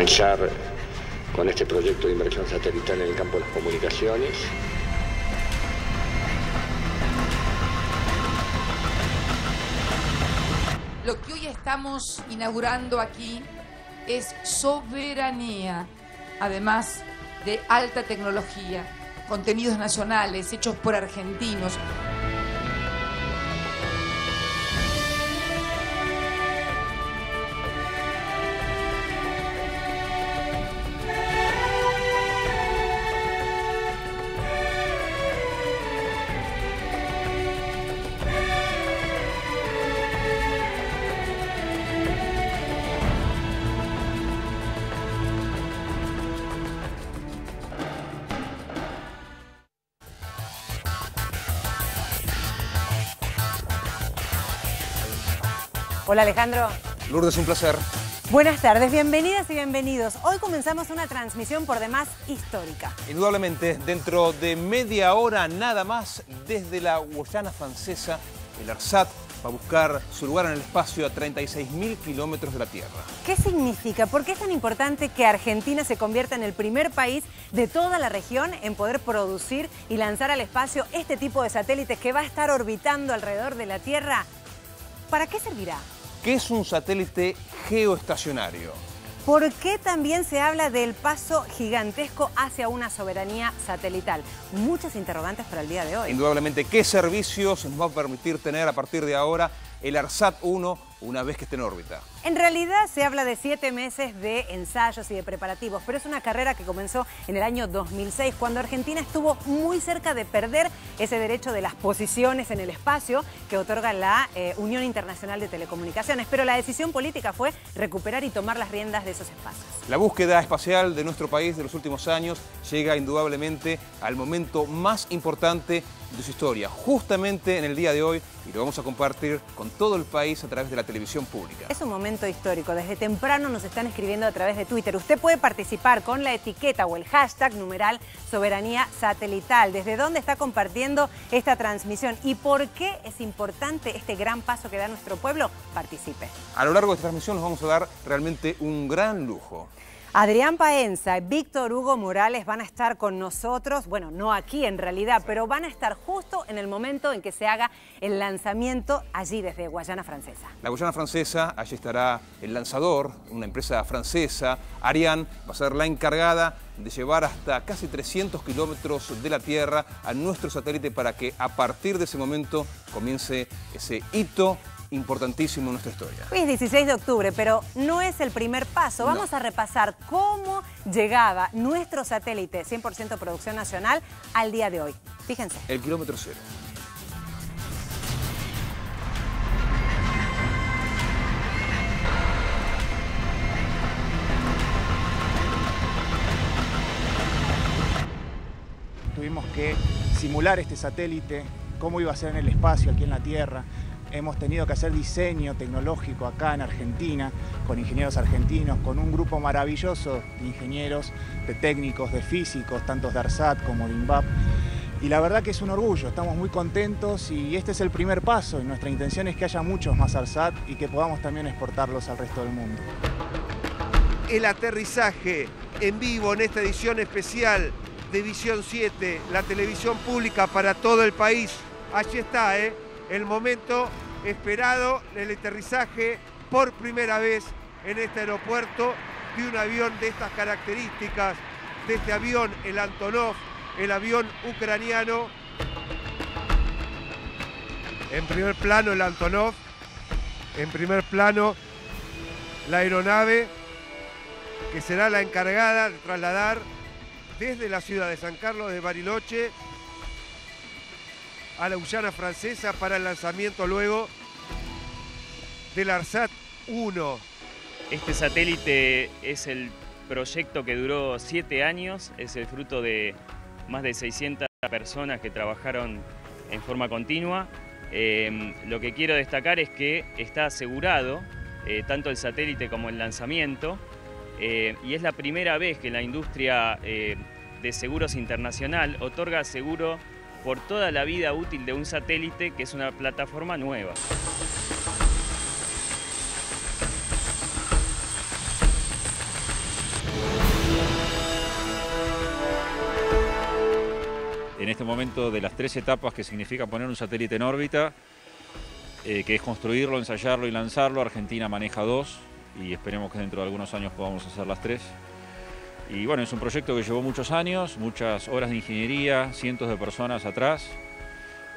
avanzar con este proyecto de inversión satelital en el campo de las comunicaciones. Lo que hoy estamos inaugurando aquí es soberanía, además de alta tecnología, contenidos nacionales hechos por argentinos. Hola Alejandro. Lourdes, un placer. Buenas tardes, bienvenidas y bienvenidos. Hoy comenzamos una transmisión por demás histórica. Indudablemente, dentro de media hora nada más, desde la Guayana Francesa, el ARSAT va a buscar su lugar en el espacio a 36.000 kilómetros de la Tierra. ¿Qué significa? ¿Por qué es tan importante que Argentina se convierta en el primer país de toda la región en poder producir y lanzar al espacio este tipo de satélites que va a estar orbitando alrededor de la Tierra? ¿Para qué servirá? ¿Qué es un satélite geoestacionario? ¿Por qué también se habla del paso gigantesco hacia una soberanía satelital? Muchas interrogantes para el día de hoy. Indudablemente, ¿qué servicios nos va a permitir tener a partir de ahora el ARSAT-1 una vez que esté en órbita? En realidad se habla de 7 meses de ensayos y de preparativos, pero es una carrera que comenzó en el año 2006, cuando Argentina estuvo muy cerca de perder ese derecho de las posiciones en el espacio que otorga la Unión Internacional de Telecomunicaciones. Pero la decisión política fue recuperar y tomar las riendas de esos espacios. La búsqueda espacial de nuestro país de los últimos años llega indudablemente al momento más importante de su historia, justamente en el día de hoy, y lo vamos a compartir con todo el país a través de la televisión pública. Es un momento histórico. Desde temprano nos están escribiendo a través de Twitter. Usted puede participar con la etiqueta o el hashtag numeral soberanía satelital. ¿Desde dónde está compartiendo esta transmisión? ¿Y por qué es importante este gran paso que da nuestro pueblo? Participe. A lo largo de esta transmisión nos vamos a dar realmente un gran lujo. Adrián Paenza y Víctor Hugo Morales van a estar con nosotros, bueno, no aquí en realidad, pero van a estar justo en el momento en que se haga el lanzamiento allí desde Guayana Francesa. La Guayana Francesa, allí estará el lanzador, una empresa francesa, Ariane, va a ser la encargada de llevar hasta casi 300 kilómetros de la Tierra a nuestro satélite para que a partir de ese momento comience ese hito importantísimo en nuestra historia. Hoy es 16 de octubre, pero no es el primer paso. Vamos a repasar cómo llegaba nuestro satélite 100% producción nacional al día de hoy. Fíjense. El kilómetro cero. Tuvimos que simular este satélite, cómo iba a ser en el espacio aquí en la Tierra. Hemos tenido que hacer diseño tecnológico acá en Argentina, con ingenieros argentinos, con un grupo maravilloso de ingenieros, de técnicos, de físicos, tanto de ARSAT como de INVAP. Y la verdad que es un orgullo, estamos muy contentos y este es el primer paso. Y nuestra intención es que haya muchos más ARSAT y que podamos también exportarlos al resto del mundo. El aterrizaje en vivo en esta edición especial de Visión 7, la televisión pública para todo el país. Allí está, el momento esperado, el aterrizaje por primera vez en este aeropuerto de un avión de estas características, de este avión, el Antonov, el avión ucraniano. En primer plano el Antonov, en primer plano la aeronave que será la encargada de trasladar desde la ciudad de San Carlos de Bariloche a la Guayana Francesa para el lanzamiento luego del ARSAT-1. Este satélite es el proyecto que duró 7 años, es el fruto de más de 600 personas que trabajaron en forma continua. Lo que quiero destacar es que está asegurado tanto el satélite como el lanzamiento, y es la primera vez que la industria de seguros internacional otorga seguro por toda la vida útil de un satélite, que es una plataforma nueva. en este momento de las 3 etapas que significa poner un satélite en órbita, que es construirlo, ensayarlo y lanzarlo. Argentina maneja 2 y esperemos que dentro de algunos años podamos hacer las 3. Y bueno, es un proyecto que llevó muchos años, muchas horas de ingeniería, cientos de personas atrás.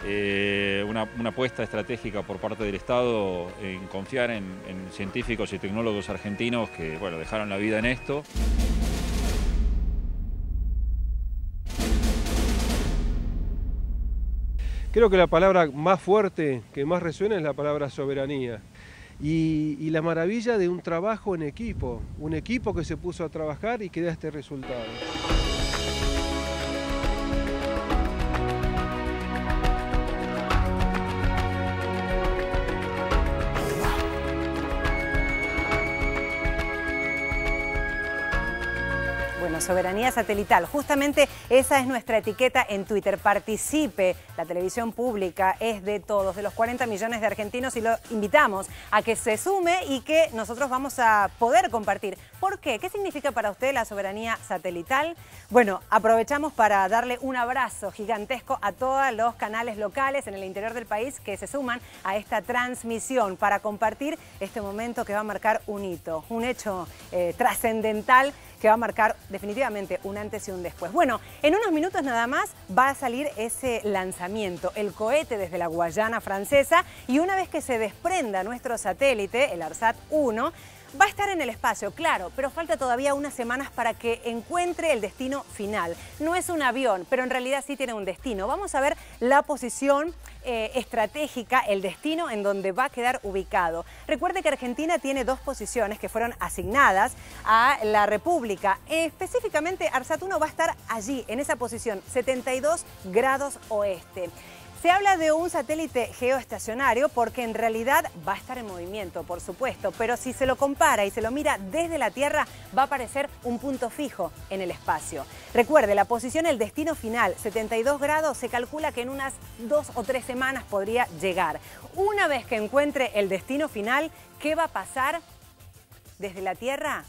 Una apuesta estratégica por parte del Estado en confiar en científicos y tecnólogos argentinos que, bueno, dejaron la vida en esto. Creo que la palabra más fuerte, que más resuena, es la palabra soberanía. Y la maravilla de un trabajo en equipo, un equipo que se puso a trabajar y que da este resultado. Bueno, soberanía satelital. Justamente esa es nuestra etiqueta en Twitter. Participe. La televisión pública es de todos, de los 40 millones de argentinos, y lo invitamos a que se sume y que nosotros vamos a poder compartir. ¿Por qué? ¿Qué significa para usted la soberanía satelital? Bueno, aprovechamos para darle un abrazo gigantesco a todos los canales locales en el interior del país que se suman a esta transmisión para compartir este momento que va a marcar un hito, un hecho trascendental que va a marcar definitivamente un antes y un después. Bueno, en unos minutos nada más va a salir ese lanzamiento, el cohete desde la Guayana Francesa, y una vez que se desprenda nuestro satélite, el ARSAT 1, va a estar en el espacio, claro, pero falta todavía unas semanas para que encuentre el destino final. No es un avión, pero en realidad sí tiene un destino. Vamos a ver la posición estratégica, el destino en donde va a quedar ubicado. Recuerde que Argentina tiene 2 posiciones que fueron asignadas a la República. Específicamente, ARSAT 1 va a estar allí, en esa posición, 72 grados oeste. Se habla de un satélite geoestacionario porque en realidad va a estar en movimiento, por supuesto, pero si se lo compara y se lo mira desde la Tierra, va a aparecer un punto fijo en el espacio. Recuerde, la posición, el destino final, 72 grados, se calcula que en unas 2 o 3 semanas podría llegar. Una vez que encuentre el destino final, ¿qué va a pasar desde la Tierra?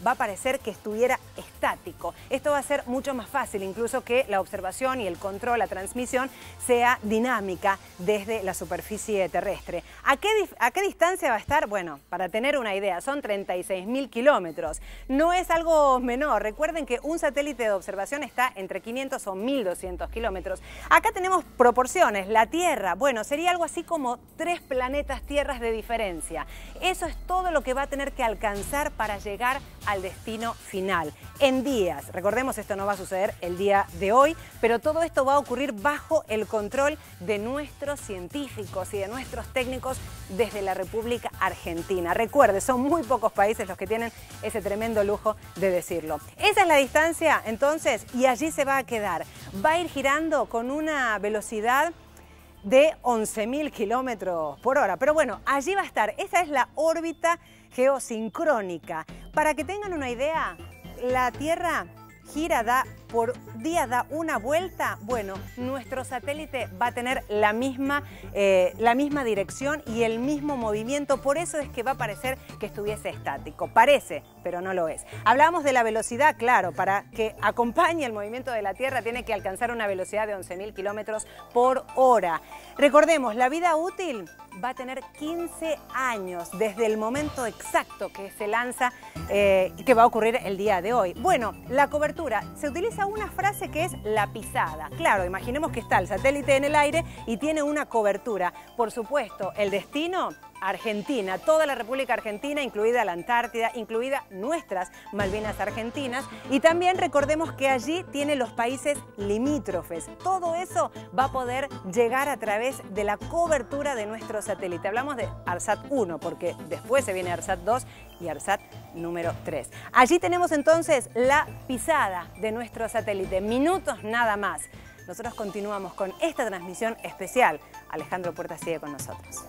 Va a parecer que estuviera estático. Esto va a ser mucho más fácil, incluso que la observación y el control, la transmisión, sea dinámica desde la superficie terrestre. ¿A qué distancia va a estar? Bueno, para tener una idea, son 36.000 kilómetros. No es algo menor. Recuerden que un satélite de observación está entre 500 o 1.200 kilómetros. Acá tenemos proporciones. La Tierra, bueno, sería algo así como 3 planetas tierras de diferencia. Eso es todo lo que va a tener que alcanzar para llegar al destino final, en días. Recordemos, esto no va a suceder el día de hoy, pero todo esto va a ocurrir bajo el control de nuestros científicos y de nuestros técnicos desde la República Argentina. Recuerde, son muy pocos países los que tienen ese tremendo lujo de decirlo. Esa es la distancia, entonces, y allí se va a quedar. Va a ir girando con una velocidad de 11.000 kilómetros por hora. Pero bueno, allí va a estar. Esa es la órbita geosincrónica. Para que tengan una idea, la Tierra gira, por día da una vuelta. Bueno, nuestro satélite va a tener la misma dirección y el mismo movimiento. Por eso es que va a parecer que estuviese estático. Parece, pero no lo es. Hablamos de la velocidad, claro, para que acompañe el movimiento de la Tierra tiene que alcanzar una velocidad de 11.000 kilómetros por hora. Recordemos, la vida útil va a tener 15 años desde el momento exacto que se lanza y que va a ocurrir el día de hoy. Bueno, la cobertura, se utiliza una frase que es la pisada. Claro, imaginemos que está el satélite en el aire y tiene una cobertura. Por supuesto, el destino, Argentina, toda la República Argentina, incluida la Antártida, incluida nuestras Malvinas Argentinas, y también recordemos que allí tiene los países limítrofes. Todo eso va a poder llegar a través de la cobertura de nuestro satélite. Hablamos de ARSAT 1 porque después se viene ARSAT 2 y ARSAT número 3. Allí tenemos entonces la pisada de nuestro satélite, minutos nada más. Nosotros continuamos con esta transmisión especial. Alejandro Puerta sigue con nosotros.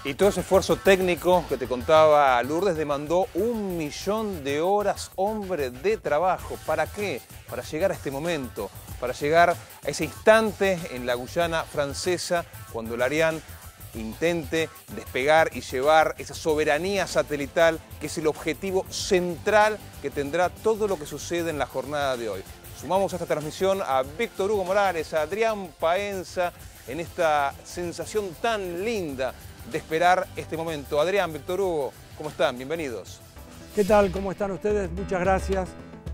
Y todo ese esfuerzo técnico que te contaba Lourdes demandó 1 millón de horas, hombre, de trabajo. ¿Para qué? Para llegar a este momento, para llegar a ese instante en la Guyana Francesa, cuando el Ariane intente despegar y llevar esa soberanía satelital, que es el objetivo central que tendrá todo lo que sucede en la jornada de hoy. Sumamos a esta transmisión a Víctor Hugo Morales, a Adrián Paenza, en esta sensación tan linda de esperar este momento. Adrián, Víctor Hugo, ¿cómo están? Bienvenidos. ¿Qué tal? ¿Cómo están ustedes? Muchas gracias.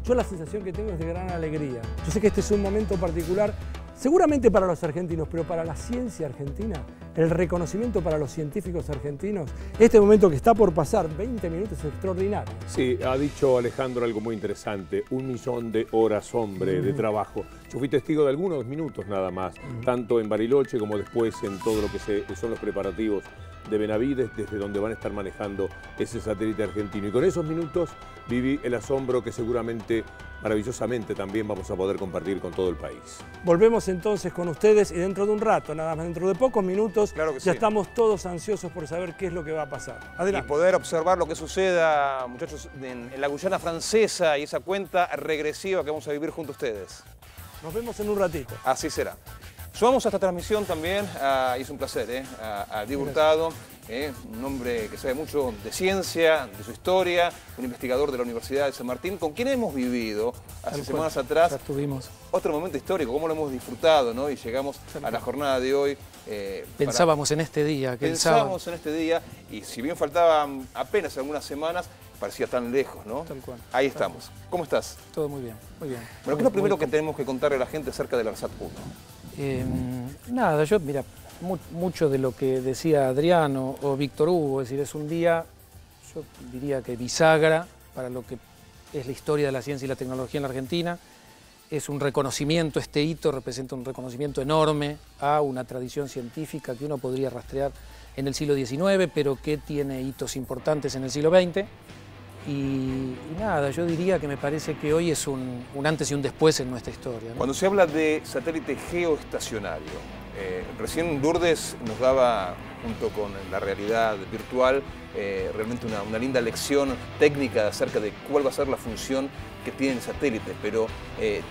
Yo la sensación que tengo es de gran alegría. Yo sé que este es un momento particular, seguramente para los argentinos, pero para la ciencia argentina, el reconocimiento para los científicos argentinos, este momento que está por pasar, 20 minutos, es extraordinario. Sí, ha dicho Alejandro algo muy interesante, 1 millón de horas, hombre, de trabajo. Yo fui testigo de algunos minutos nada más, tanto en Bariloche como después en todo lo que son los preparativos de Benavides, desde donde van a estar manejando ese satélite argentino. Y con esos minutos viví el asombro que seguramente, maravillosamente, también vamos a poder compartir con todo el país. Volvemos entonces con ustedes y dentro de un rato, nada más, dentro de pocos minutos, claro que ya sí. Estamos todos ansiosos por saber qué es lo que va a pasar. Adelante. Y poder observar lo que suceda, muchachos, en la Guyana francesa y esa cuenta regresiva que vamos a vivir junto a ustedes. Nos vemos en un ratito. Así será. Sumamos a esta transmisión también, y es un placer, a Diego Hurtado, un hombre que sabe mucho de ciencia, de su historia, un investigador de la Universidad de San Martín, con quien hemos vivido hace semanas atrás otro momento histórico, cómo lo hemos disfrutado, ¿no? Y llegamos a la jornada de hoy. Pensábamos en este día, Pensábamos en este día, y si bien faltaban apenas algunas semanas, parecía tan lejos, ¿no? Tal cual. Ahí estamos. ¿Cómo estás? Todo muy bien, muy bien. Bueno, ¿qué es lo primero que tenemos que contarle a la gente acerca del ARSAT 1? Nada, mira, mucho de lo que decía Adrián o Víctor Hugo, es decir, es un día, yo diría que bisagra para lo que es la historia de la ciencia y la tecnología en la Argentina. Es un reconocimiento, este hito representa un reconocimiento enorme a una tradición científica que uno podría rastrear en el siglo XIX, pero que tiene hitos importantes en el siglo XX. Y nada, yo diría que me parece que hoy es un antes y un después en nuestra historia, ¿no? Cuando se habla de satélite geoestacionario, recién Lourdes nos daba, junto con la realidad virtual, realmente una linda lección técnica acerca de cuál va a ser la función que tiene el satélite, pero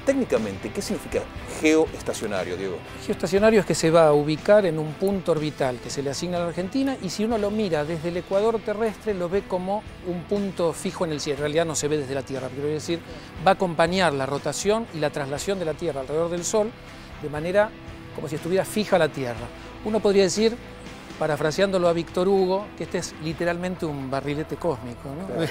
técnicamente, ¿qué significa geoestacionario, Diego? Geoestacionario es que se va a ubicar en un punto orbital que se le asigna a la Argentina, y si uno lo mira desde el ecuador terrestre lo ve como un punto fijo en el cielo. En realidad no se ve desde la Tierra, pero quiero decir, va a acompañar la rotación y la traslación de la Tierra alrededor del Sol de manera como si estuviera fija la Tierra. Uno podría decir, parafraseándolo a Víctor Hugo, que este es literalmente un barrilete cósmico, ¿no? Claro.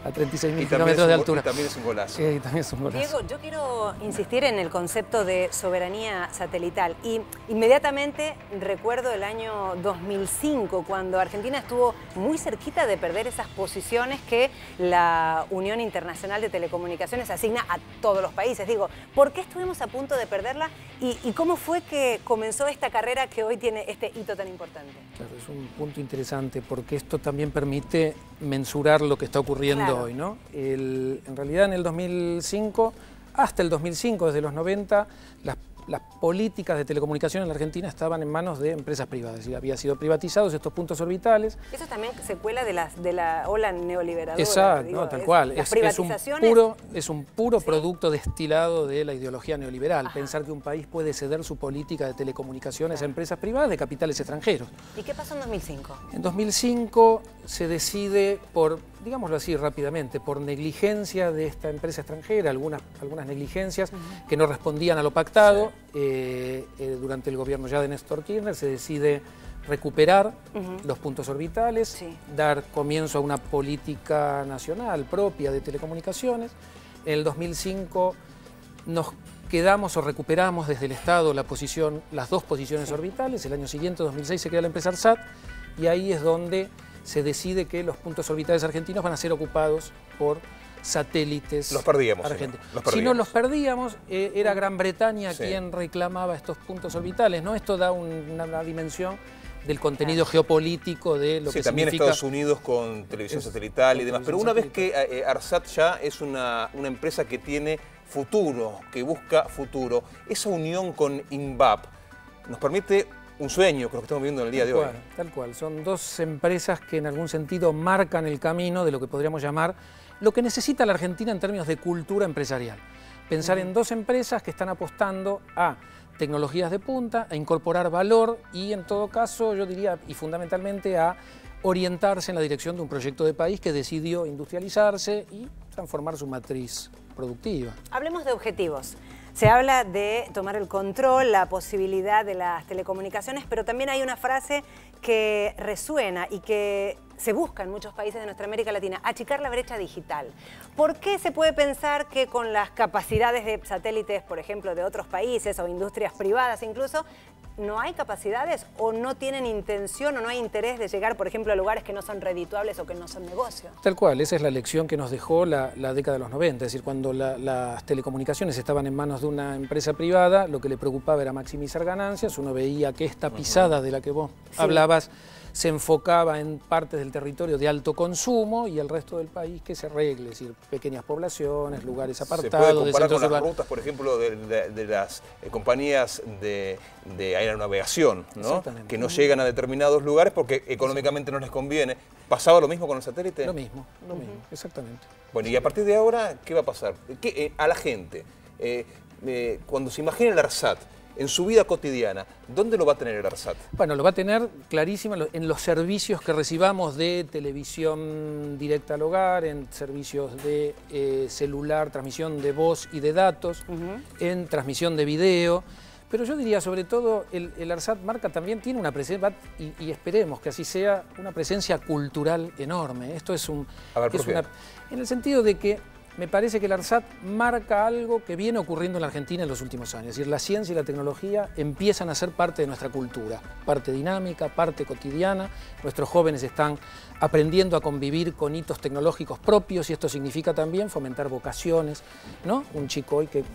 A 36.000 kilómetros de altura. Y también es un golazo. También es un golazo. Diego, yo quiero insistir en el concepto de soberanía satelital. Y inmediatamente recuerdo el año 2005, cuando Argentina estuvo muy cerquita de perder esas posiciones que la Unión Internacional de Telecomunicaciones asigna a todos los países. Digo, ¿por qué estuvimos a punto de perderla? ¿Y cómo fue que comenzó esta carrera que hoy tiene este hito tan importante? Claro, es un punto interesante porque esto también permite mensurar lo que está ocurriendo hoy, ¿no? En realidad en el 2005, hasta el 2005, desde los 90, las políticas de telecomunicación en la Argentina estaban en manos de empresas privadas, y habían sido privatizados estos puntos orbitales. Eso también secuela de la ola neoliberadora. Exacto, digo, no, tal cual. Las Es privatizaciones... un puro producto destilado de la ideología neoliberal. Ajá. Pensar que un país puede ceder su política de telecomunicaciones a empresas privadas de capitales extranjeros. ¿Y qué pasó en 2005? En 2005 se decide por, digámoslo así rápidamente, por negligencia de esta empresa extranjera, algunas negligencias que no respondían a lo pactado. Durante el gobierno ya de Néstor Kirchner se decide recuperar los puntos orbitales, dar comienzo a una política nacional propia de telecomunicaciones. En el 2005 nos quedamos o recuperamos desde el Estado las dos posiciones orbitales. El año siguiente, 2006, se crea la empresa ARSAT, y ahí es donde se decide que los puntos orbitales argentinos van a ser ocupados por satélites. Los perdíamos. Si no los perdíamos, era Gran Bretaña quien reclamaba estos puntos orbitales, ¿no? Esto da una dimensión del contenido geopolítico de lo que también significa... Estados Unidos con televisión satelital y demás. Pero una vez que ARSAT ya es una empresa que tiene futuro, que busca futuro, esa unión con INVAP nos permite un sueño, creo que estamos viendo en el día de hoy. Tal cual. Son dos empresas que en algún sentido marcan el camino de lo que podríamos llamar lo que necesita la Argentina en términos de cultura empresarial. Pensar en dos empresas que están apostando a tecnologías de punta, a incorporar valor y, en todo caso, yo diría, y fundamentalmente, a orientarse en la dirección de un proyecto de país que decidió industrializarse y transformar su matriz productiva. Hablemos de objetivos. Se habla de tomar el control, la posibilidad de las telecomunicaciones, pero también hay una frase que resuena y que se busca en muchos países de nuestra América Latina: achicar la brecha digital. ¿Por qué se puede pensar que con las capacidades de satélites, por ejemplo, de otros países o industrias privadas incluso, no hay capacidades o no tienen intención o no hay interés de llegar, por ejemplo, a lugares que no son redituables o que no son negocio? Tal cual, esa es la lección que nos dejó la década de los 90, es decir, cuando las telecomunicaciones estaban en manos de una empresa privada, lo que le preocupaba era maximizar ganancias. Uno veía que esta pisada de la que vos hablabas se enfocaba en partes del territorio de alto consumo y el resto del país que se arregle, es decir, pequeñas poblaciones, lugares apartados. Se puede comparar con las rutas, por ejemplo, de las compañías de aeronavegación, ¿no? Que no llegan a determinados lugares porque económicamente no les conviene. ¿Pasaba lo mismo con el satélite? Lo mismo, exactamente. Bueno, y a partir de ahora, ¿qué va a pasar? A la gente, cuando se imagina el ARSAT, en su vida cotidiana, ¿dónde lo va a tener el ARSAT? Bueno, lo va a tener clarísimo en los servicios que recibamos de televisión directa al hogar, en servicios de celular, transmisión de voz y de datos, en transmisión de video. Pero yo diría, sobre todo, el ARSAT marca también, tiene una presencia, y esperemos que así sea, una presencia cultural enorme. Esto es un... A ver, ¿por qué? En el sentido de que me parece que el ARSAT marca algo que viene ocurriendo en la Argentina en los últimos años. Es decir, la ciencia y la tecnología empiezan a ser parte de nuestra cultura, parte dinámica, parte cotidiana. Nuestros jóvenes están aprendiendo a convivir con hitos tecnológicos propios y esto significa también fomentar vocaciones, ¿no? Un chico hoy que,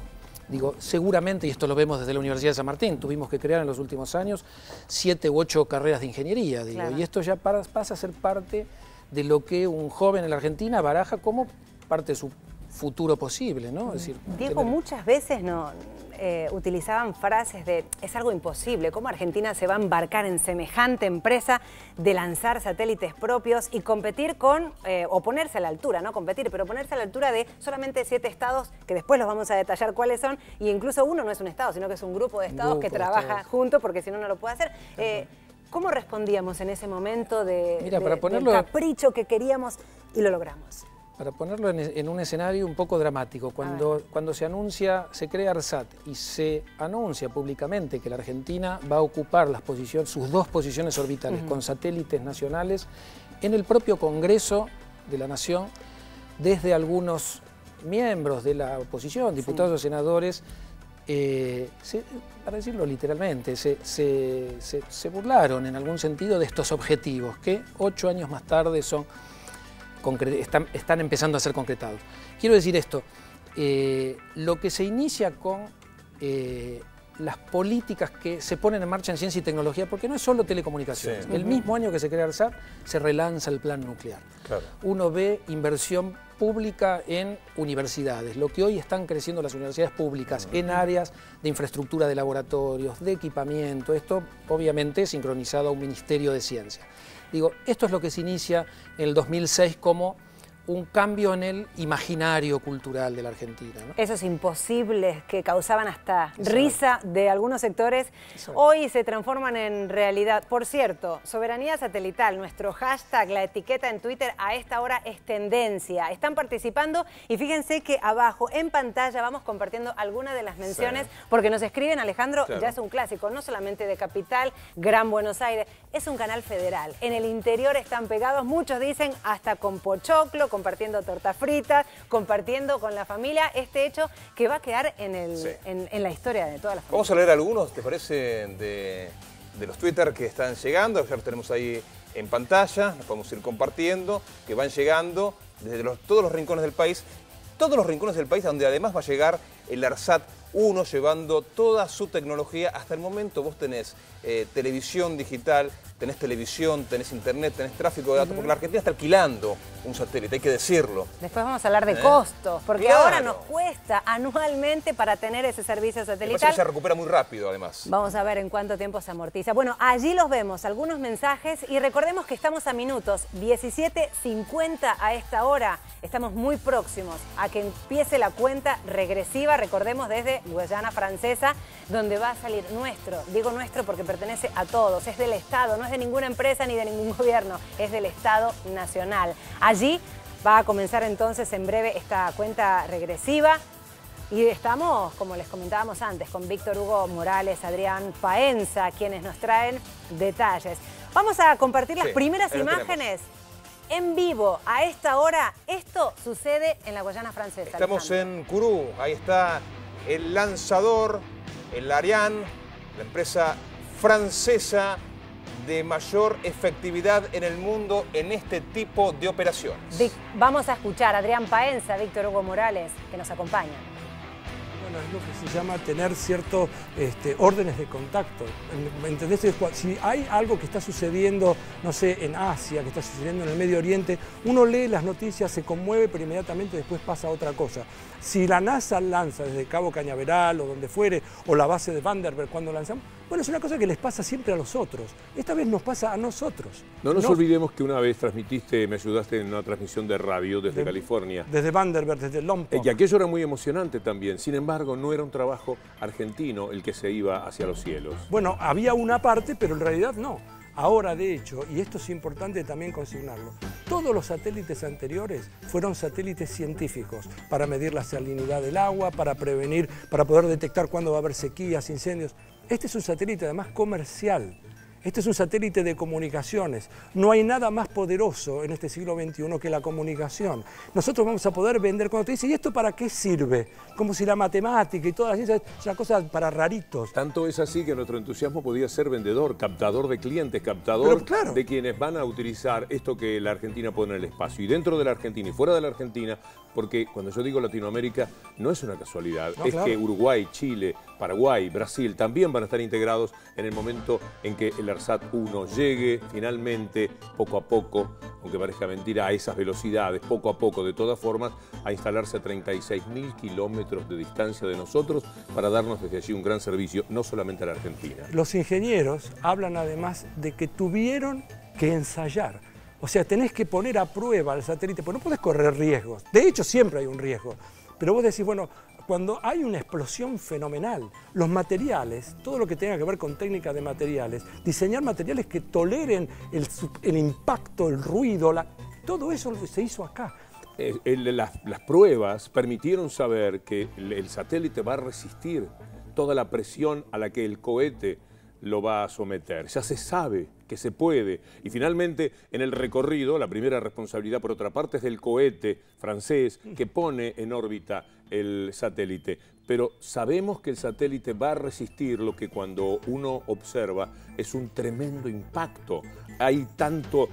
digo, seguramente, y esto lo vemos desde la Universidad de San Martín, tuvimos que crear en los últimos años 7 u 8 carreras de ingeniería, digo, y esto ya pasa a ser parte de lo que un joven en la Argentina baraja como parte de su futuro posible, ¿no? Es decir, Diego, muchas veces utilizaban frases de es algo imposible, ¿cómo Argentina se va a embarcar en semejante empresa de lanzar satélites propios y competir con, o ponerse a la altura, no competir, pero ponerse a la altura de solamente 7 estados, que después los vamos a detallar cuáles son, y incluso uno no es un estado, sino que es un grupo de estados que trabaja juntos, porque si no, no lo puede hacer. ¿Cómo respondíamos en ese momento del capricho que queríamos y lo logramos? Para ponerlo en un escenario un poco dramático, cuando se anuncia, se crea ARSAT y se anuncia públicamente que la Argentina va a ocupar sus 2 posiciones orbitales con satélites nacionales, en el propio Congreso de la Nación, desde algunos miembros de la oposición, diputados o senadores, para decirlo literalmente, se burlaron en algún sentido de estos objetivos que 8 años más tarde están empezando a ser concretados. Quiero decir esto, lo que se inicia con las políticas que se ponen en marcha en ciencia y tecnología, porque no es solo telecomunicaciones. El mismo año que se crea ARSAT, se relanza el plan nuclear. Uno ve inversión pública en universidades, lo que hoy están creciendo las universidades públicas en áreas de infraestructura de laboratorios, de equipamiento, esto obviamente sincronizado a un Ministerio de Ciencia. Digo, esto es lo que se inicia en el 2006 como un cambio en el imaginario cultural de la Argentina, ¿no? Esos imposibles que causaban hasta risa de algunos sectores, hoy se transforman en realidad. Por cierto, soberanía satelital, nuestro hashtag, la etiqueta en Twitter a esta hora es tendencia. Están participando y fíjense que abajo en pantalla vamos compartiendo algunas de las menciones, porque nos escriben, Alejandro, ya es un clásico, no solamente de Capital, Gran Buenos Aires, es un canal federal. En el interior están pegados, muchos dicen hasta con pochoclo, compartiendo tortas fritas, compartiendo con la familia este hecho que va a quedar en la historia de todas las familias. Vamos a leer algunos, ¿te parece? De los Twitter que están llegando, ya los tenemos ahí en pantalla, los podemos ir compartiendo, que van llegando desde todos los rincones del país, donde además va a llegar el ARSAT 1 llevando toda su tecnología. Hasta el momento vos tenés televisión digital, tenés televisión, tenés internet, tenés tráfico de datos, porque la Argentina está alquilando un satélite, hay que decirlo. Después vamos a hablar de costos, porque ahora nos cuesta anualmente para tener ese servicio satelital. Se recupera muy rápido, además. Vamos a ver en cuánto tiempo se amortiza. Bueno, allí los vemos, algunos mensajes, y recordemos que estamos a minutos, 17:50 a esta hora. Estamos muy próximos a que empiece la cuenta regresiva, recordemos, desde Guayana Francesa, donde va a salir digo nuestro porque pertenece a todos, es del Estado, no es de ninguna empresa ni de ningún gobierno, es del Estado Nacional. Allí Va a comenzar entonces en breve esta cuenta regresiva. Y estamos, como les comentábamos antes, con Víctor Hugo Morales, Adrián Paenza, quienes nos traen detalles. Vamos a compartir las primeras imágenes en vivo. A esta hora, esto sucede en la Guayana Francesa. Estamos en Kourou, ahí está el lanzador, el Ariane, la empresa francesa de mayor efectividad en el mundo en este tipo de operaciones. Vamos a escuchar a Adrián Paenza, Víctor Hugo Morales, que nos acompaña. Bueno, es lo que se llama tener ciertos órdenes de contacto. ¿Entendés? Si hay algo que está sucediendo, no sé, en Asia, que está sucediendo en el Medio Oriente, uno lee las noticias, se conmueve, pero inmediatamente después pasa otra cosa. Si la NASA lanza desde Cabo Cañaveral o donde fuere, o la base de Vandenberg cuando lanzamos, bueno, es una cosa que les pasa siempre a los otros. Esta vez nos pasa a nosotros. No nos olvidemos que una vez transmitiste, me ayudaste en una transmisión de radio desde California. Desde Vandenberg, desde Lompoc. Y aquello era muy emocionante también. Sin embargo, no era un trabajo argentino el que se iba hacia los cielos. Bueno, había una parte, pero en realidad no. Ahora, de hecho, y esto es importante también consignarlo, todos los satélites anteriores fueron satélites científicos para medir la salinidad del agua, para prevenir, para poder detectar cuándo va a haber sequías, incendios. Este es un satélite además comercial. Este es un satélite de comunicaciones. No hay nada más poderoso en este siglo XXI que la comunicación. Nosotros vamos a poder vender, cuando te dicen, ¿y esto para qué sirve? Como si la matemática y toda la ciencia es una cosa para raritos. Tanto es así que nuestro entusiasmo podía ser vendedor, captador de clientes, captador de quienes van a utilizar esto que la Argentina pone en el espacio. Y dentro de la Argentina y fuera de la Argentina, porque cuando yo digo Latinoamérica no es una casualidad, que Uruguay, Chile, Paraguay, Brasil también van a estar integrados en el momento en que el ARSAT-1 llegue finalmente, poco a poco, aunque parezca mentira, a esas velocidades, poco a poco, de todas formas, a instalarse a 36.000 kilómetros de distancia de nosotros para darnos desde allí un gran servicio, no solamente a la Argentina. Los ingenieros hablan además de que tuvieron que ensayar. O sea, tenés que poner a prueba el satélite, porque no podés correr riesgos. De hecho, siempre hay un riesgo. Pero vos decís, bueno, cuando hay una explosión fenomenal, los materiales, todo lo que tenga que ver con técnica de materiales, diseñar materiales que toleren el impacto, el ruido, todo eso se hizo acá. Las pruebas permitieron saber que el satélite va a resistir toda la presión a la que el cohete lo va a someter. Ya se sabe que se puede. Y finalmente, en el recorrido, la primera responsabilidad, por otra parte, es del cohete francés que pone en órbita el satélite. Pero sabemos que el satélite va a resistir lo que cuando uno observa es un tremendo impacto. Hay tanto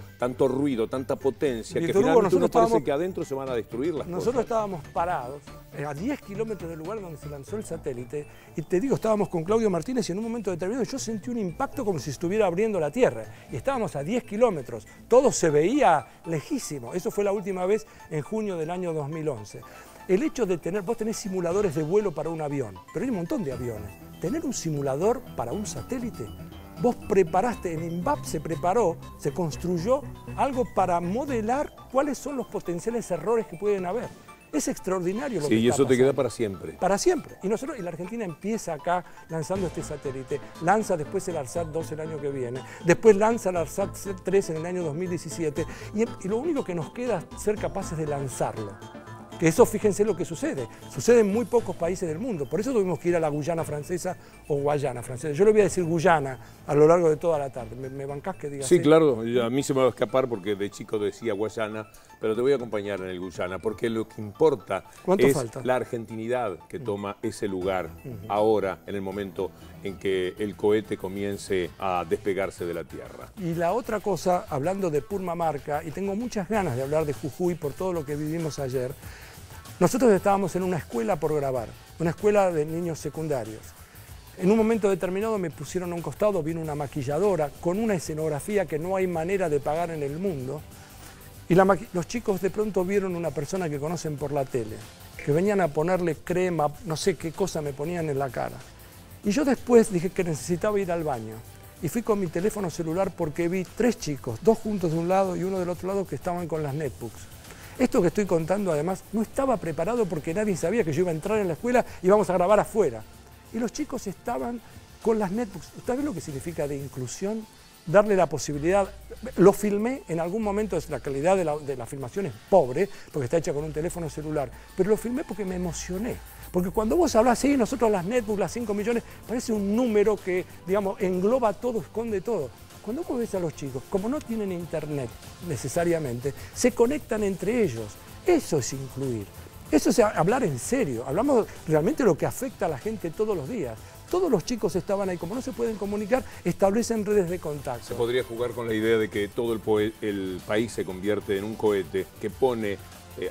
ruido, tanta potencia, que finalmente uno parece que adentro se van a destruir las cosas. Nosotros estábamos parados a 10 kilómetros del lugar donde se lanzó el satélite y te digo, estábamos con Claudio Martínez y en un momento determinado yo sentí un impacto como si estuviera abriendo la Tierra y estábamos a 10 kilómetros, todo se veía lejísimo. Eso fue la última vez en junio del año 2011. El hecho de vos tenés simuladores de vuelo para un avión, pero hay un montón de aviones. Tener un simulador para un satélite, vos preparaste, en INVAP se preparó, se construyó algo para modelar cuáles son los potenciales errores que pueden haber. Es extraordinario lo que está y eso pasando. te queda para siempre. Para siempre. Y la Argentina empieza acá lanzando este satélite, lanza después el ARSAT-2 el año que viene, después lanza el ARSAT-3 en el año 2017, y lo único que nos queda es ser capaces de lanzarlo. Que eso, fíjense lo que sucede. Sucede en muy pocos países del mundo. Por eso tuvimos que ir a la Guyana francesa o Guayana francesa. Yo le voy a decir Guyana a lo largo de toda la tarde. ¿Me bancás que diga Sí, así? claro. A mí se me va a escapar porque de chico decía Guayana, pero te voy a acompañar en el Guyana, porque lo que importa es la argentinidad que toma ese lugar ahora, en el momento en que el cohete comience a despegarse de la Tierra. Y la otra cosa, hablando de Purmamarca, y tengo muchas ganas de hablar de Jujuy por todo lo que vivimos ayer, nosotros estábamos en una escuela por grabar, una escuela de niños secundarios. En un momento determinado me pusieron a un costado, vino una maquilladora con una escenografía que no hay manera de pagar en el mundo. Y los chicos de pronto vieron una persona que conocen por la tele, que venían a ponerle crema, no sé qué cosa me ponían en la cara. Y yo después dije que necesitaba ir al baño. Y fui con mi teléfono celular porque vi 3 chicos, 2 juntos de un lado y uno del otro lado, que estaban con las netbooks. Esto que estoy contando, además, no estaba preparado porque nadie sabía que yo iba a entrar en la escuela y íbamos a grabar afuera. Y los chicos estaban con las netbooks. ¿Usted ve lo que significa de inclusión? darle la posibilidad. Lo filmé en algún momento, la calidad de la filmación es pobre, porque está hecha con un teléfono celular, pero lo filmé porque me emocioné. Porque cuando vos hablas, sí, nosotros las netbooks, las 5 millones, parece un número que, digamos, engloba todo, esconde todo. Cuando vos ves a los chicos, como no tienen internet necesariamente, se conectan entre ellos. Eso es incluir. Eso es hablar en serio. Hablamos realmente de lo que afecta a la gente todos los días. Todos los chicos estaban ahí, como no se pueden comunicar, establecen redes de contacto. Se podría jugar con la idea de que todo el país se convierte en un cohete que pone,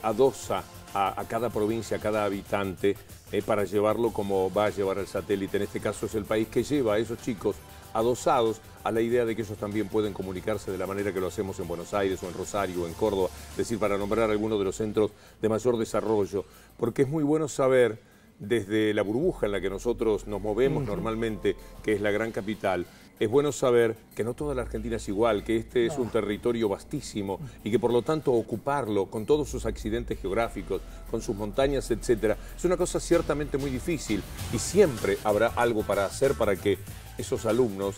adosa a cada provincia, a cada habitante, para llevarlo como va a llevar el satélite. En este caso es el país que lleva a esos chicos adosados a la idea de que ellos también pueden comunicarse de la manera que lo hacemos en Buenos Aires o en Rosario o en Córdoba, es decir, para nombrar algunos de los centros de mayor desarrollo, porque es muy bueno saber desde la burbuja en la que nosotros nos movemos normalmente, que es la gran capital, es bueno saber que no toda la Argentina es igual, que este es un territorio vastísimo y que por lo tanto ocuparlo con todos sus accidentes geográficos, con sus montañas, etcétera, es una cosa ciertamente muy difícil y siempre habrá algo para hacer para que esos alumnos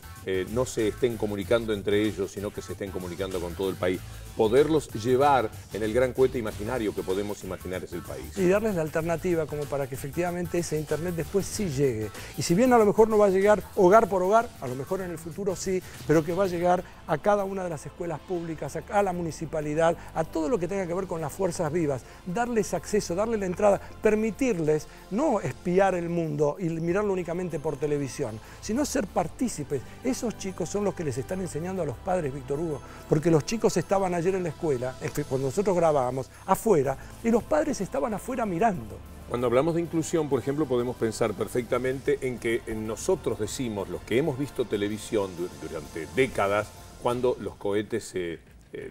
no se estén comunicando entre ellos, sino que se estén comunicando con todo el país. Poderlos llevar en el gran cohete imaginario que podemos imaginar es el país. Y darles la alternativa como para que efectivamente ese internet después sí llegue. Y si bien a lo mejor no va a llegar hogar por hogar, a lo mejor en el futuro sí, pero que va a llegar a cada una de las escuelas públicas, a la municipalidad, a todo lo que tenga que ver con las fuerzas vivas, darles acceso, darles la entrada, permitirles no espiar el mundo y mirarlo únicamente por televisión, sino ser partícipes. Esos chicos son los que les están enseñando a los padres, Víctor Hugo, porque los chicos estaban ayer en la escuela, cuando nosotros grabábamos, afuera, y los padres estaban afuera mirando. Cuando hablamos de inclusión, por ejemplo, podemos pensar perfectamente en que nosotros decimos, los que hemos visto televisión durante décadas, cuando los cohetes se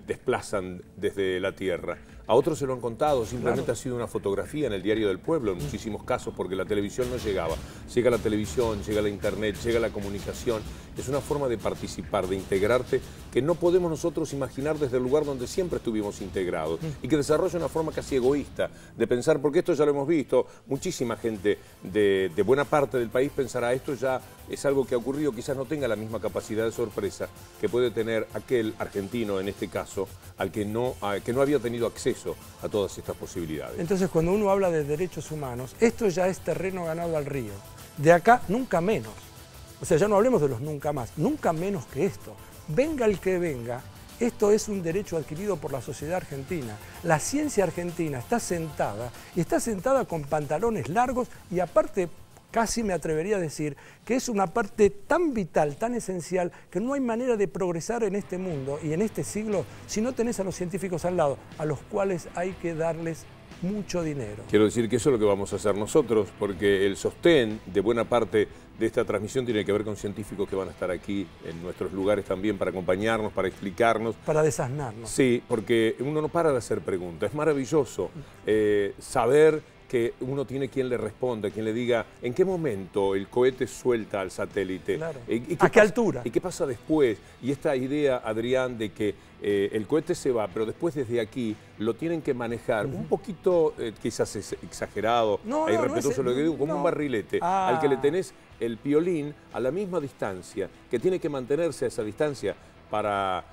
desplazan desde la Tierra. A otros se lo han contado, simplemente ha sido una fotografía en el Diario del Pueblo, en muchísimos casos, porque la televisión no llegaba. Llega la televisión, llega la internet, llega la comunicación. Es una forma de participar, de integrarte, que no podemos nosotros imaginar desde el lugar donde siempre estuvimos integrados y que desarrolla una forma casi egoísta de pensar, porque esto ya lo hemos visto, muchísima gente de buena parte del país pensará, esto ya es algo que ha ocurrido, quizás no tenga la misma capacidad de sorpresa que puede tener aquel argentino, en este caso, al que no había tenido acceso a todas estas posibilidades. Entonces, cuando uno habla de derechos humanos, esto ya es terreno ganado al río. De acá, nunca menos. O sea, ya no hablemos de los nunca más, nunca menos que esto. Venga el que venga, esto es un derecho adquirido por la sociedad argentina. La ciencia argentina está sentada, y está sentada con pantalones largos y aparte, casi me atrevería a decir que es una parte tan vital, tan esencial, que no hay manera de progresar en este mundo y en este siglo si no tenés a los científicos al lado, a los cuales hay que darles mucho dinero. Quiero decir que eso es lo que vamos a hacer nosotros, porque el sostén de buena parte de esta transmisión tiene que ver con científicos que van a estar aquí en nuestros lugares también para acompañarnos, para explicarnos. Para desasnarnos. Sí, porque uno no para de hacer preguntas. Es maravilloso saber que uno tiene quien le responda, quien le diga en qué momento el cohete suelta al satélite. Claro. ¿A qué altura? ¿Y qué pasa después? Y esta idea, Adrián, de que el cohete se va, pero después desde aquí lo tienen que manejar un poquito, quizás es exagerado, irrespetuoso lo que digo, como un barrilete, al que le tenés el piolín a la misma distancia, que tiene que mantenerse a esa distancia para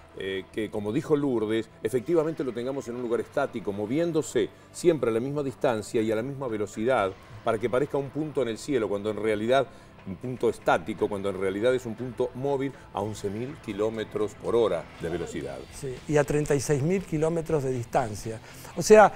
que, como dijo Lourdes, efectivamente lo tengamos en un lugar estático, moviéndose siempre a la misma distancia y a la misma velocidad, para que parezca un punto en el cielo, cuando en realidad, un punto estático, cuando en realidad es un punto móvil a 11.000 kilómetros por hora de velocidad. Sí, y a 36.000 kilómetros de distancia. O sea,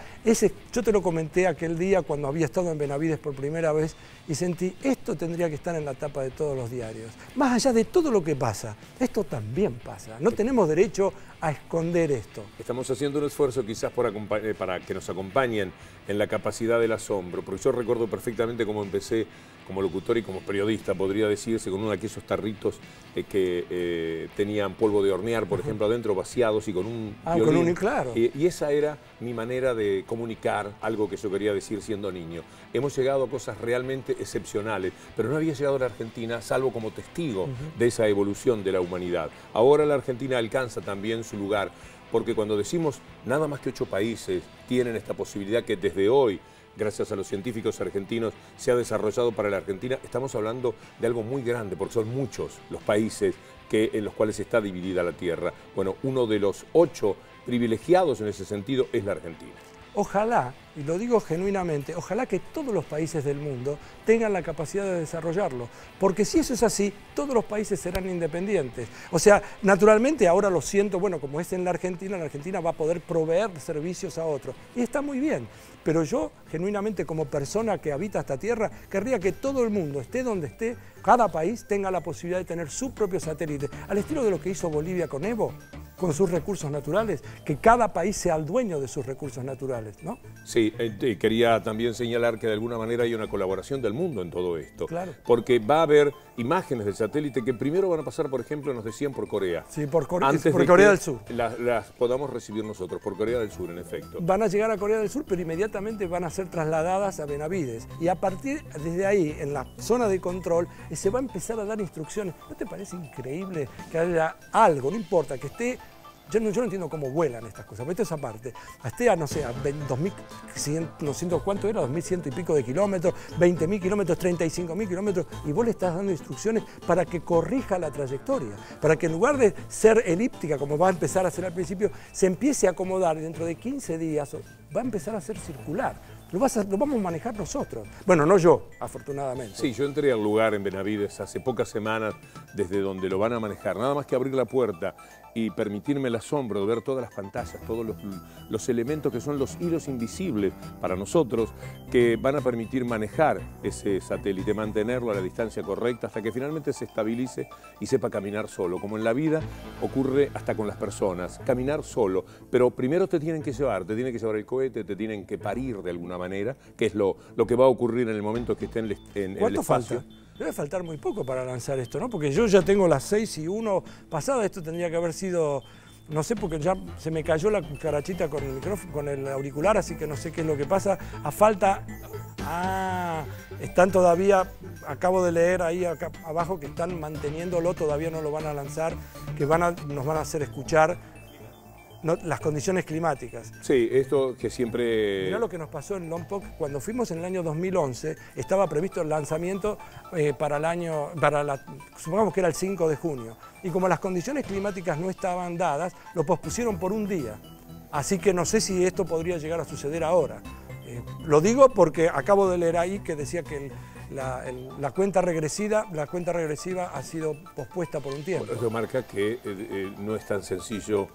yo te lo comenté aquel día cuando había estado en Benavides por primera vez y sentí, esto tendría que estar en la tapa de todos los diarios. Más allá de todo lo que pasa, esto también pasa. No tenemos derecho a esconder esto. Estamos haciendo un esfuerzo quizás para que nos acompañen en la capacidad del asombro, porque yo recuerdo perfectamente cómo empecé como locutor y como periodista, podría decirse, con uno de aquellos tarritos que tenían polvo de hornear, por ejemplo, adentro vaciados y con un violín. Claro. Y esa era mi manera de comunicar algo que yo quería decir siendo niño. Hemos llegado a cosas realmente excepcionales, pero no había llegado a la Argentina salvo como testigo de esa evolución de la humanidad. Ahora la Argentina alcanza también su lugar, porque cuando decimos nada más que 8 países tienen esta posibilidad que desde hoy, gracias a los científicos argentinos, se ha desarrollado para la Argentina, estamos hablando de algo muy grande, porque son muchos los países en los cuales está dividida la Tierra. Bueno, uno de los 8 privilegiados en ese sentido es la Argentina. Ojalá, y lo digo genuinamente, ojalá que todos los países del mundo tengan la capacidad de desarrollarlo, porque si eso es así, todos los países serán independientes. O sea, naturalmente ahora lo siento, bueno, como es en la Argentina va a poder proveer servicios a otros, y está muy bien, pero yo, genuinamente como persona que habita esta tierra, querría que todo el mundo, esté donde esté, cada país tenga la posibilidad de tener su propio satélite, al estilo de lo que hizo Bolivia con Evo, con sus recursos naturales, que cada país sea el dueño de sus recursos naturales, ¿no? Sí, quería también señalar que de alguna manera hay una colaboración del mundo en todo esto. Claro. Porque va a haber imágenes del satélite que primero van a pasar, por ejemplo, nos decían por Corea. Sí, por Corea, antes por de Corea que del Sur. Las podamos recibir nosotros, por Corea del Sur, en efecto. Van a llegar a Corea del Sur, pero inmediatamente van a ser trasladadas a Benavides. Y a partir desde ahí, en la zona de control, se va a empezar a dar instrucciones. ¿No te parece increíble que haya algo, no importa, que esté... Yo no entiendo cómo vuelan estas cosas, pero esto es aparte. Esté a, no sé, a 2.100, no sé cuánto era, 2.100 y pico de kilómetros, 20.000 kilómetros, 35.000 kilómetros, y vos le estás dando instrucciones para que corrija la trayectoria, para que en lugar de ser elíptica, como va a empezar a ser al principio, se empiece a acomodar y dentro de 15 días va a empezar a ser circular. Lo vamos a manejar nosotros. Bueno, no yo, afortunadamente. Sí, yo entré al lugar en Benavides hace pocas semanas desde donde lo van a manejar. Nada más que abrir la puerta y permitirme el asombro de ver todas las pantallas, todos los elementos que son los hilos invisibles para nosotros, que van a permitir manejar ese satélite, mantenerlo a la distancia correcta hasta que finalmente se estabilice y sepa caminar solo. Como en la vida ocurre hasta con las personas, caminar solo. Pero primero te tienen que llevar el cohete, te tienen que parir de alguna manera, que es lo que va a ocurrir en el momento que esté en el espacio. Falta? Debe faltar muy poco para lanzar esto, ¿no? Porque yo ya tengo las 6:01 pasadas, esto tendría que haber sido, no sé, porque ya se me cayó la cucarachita con el micrófono, con el auricular, así que no sé qué es lo que pasa. A falta, están todavía, acabo de leer ahí acá abajo que están manteniéndolo, todavía no lo van a lanzar, que nos van a hacer escuchar las condiciones climáticas. Sí, esto que siempre... Mirá lo que nos pasó en Lompoc cuando fuimos en el año 2011, estaba previsto el lanzamiento supongamos que era el 5 de junio, y como las condiciones climáticas no estaban dadas, lo pospusieron por un día. Así que no sé si esto podría llegar a suceder ahora. Lo digo porque acabo de leer ahí que decía que la cuenta regresiva ha sido pospuesta por un tiempo. Eso marca que no es tan sencillo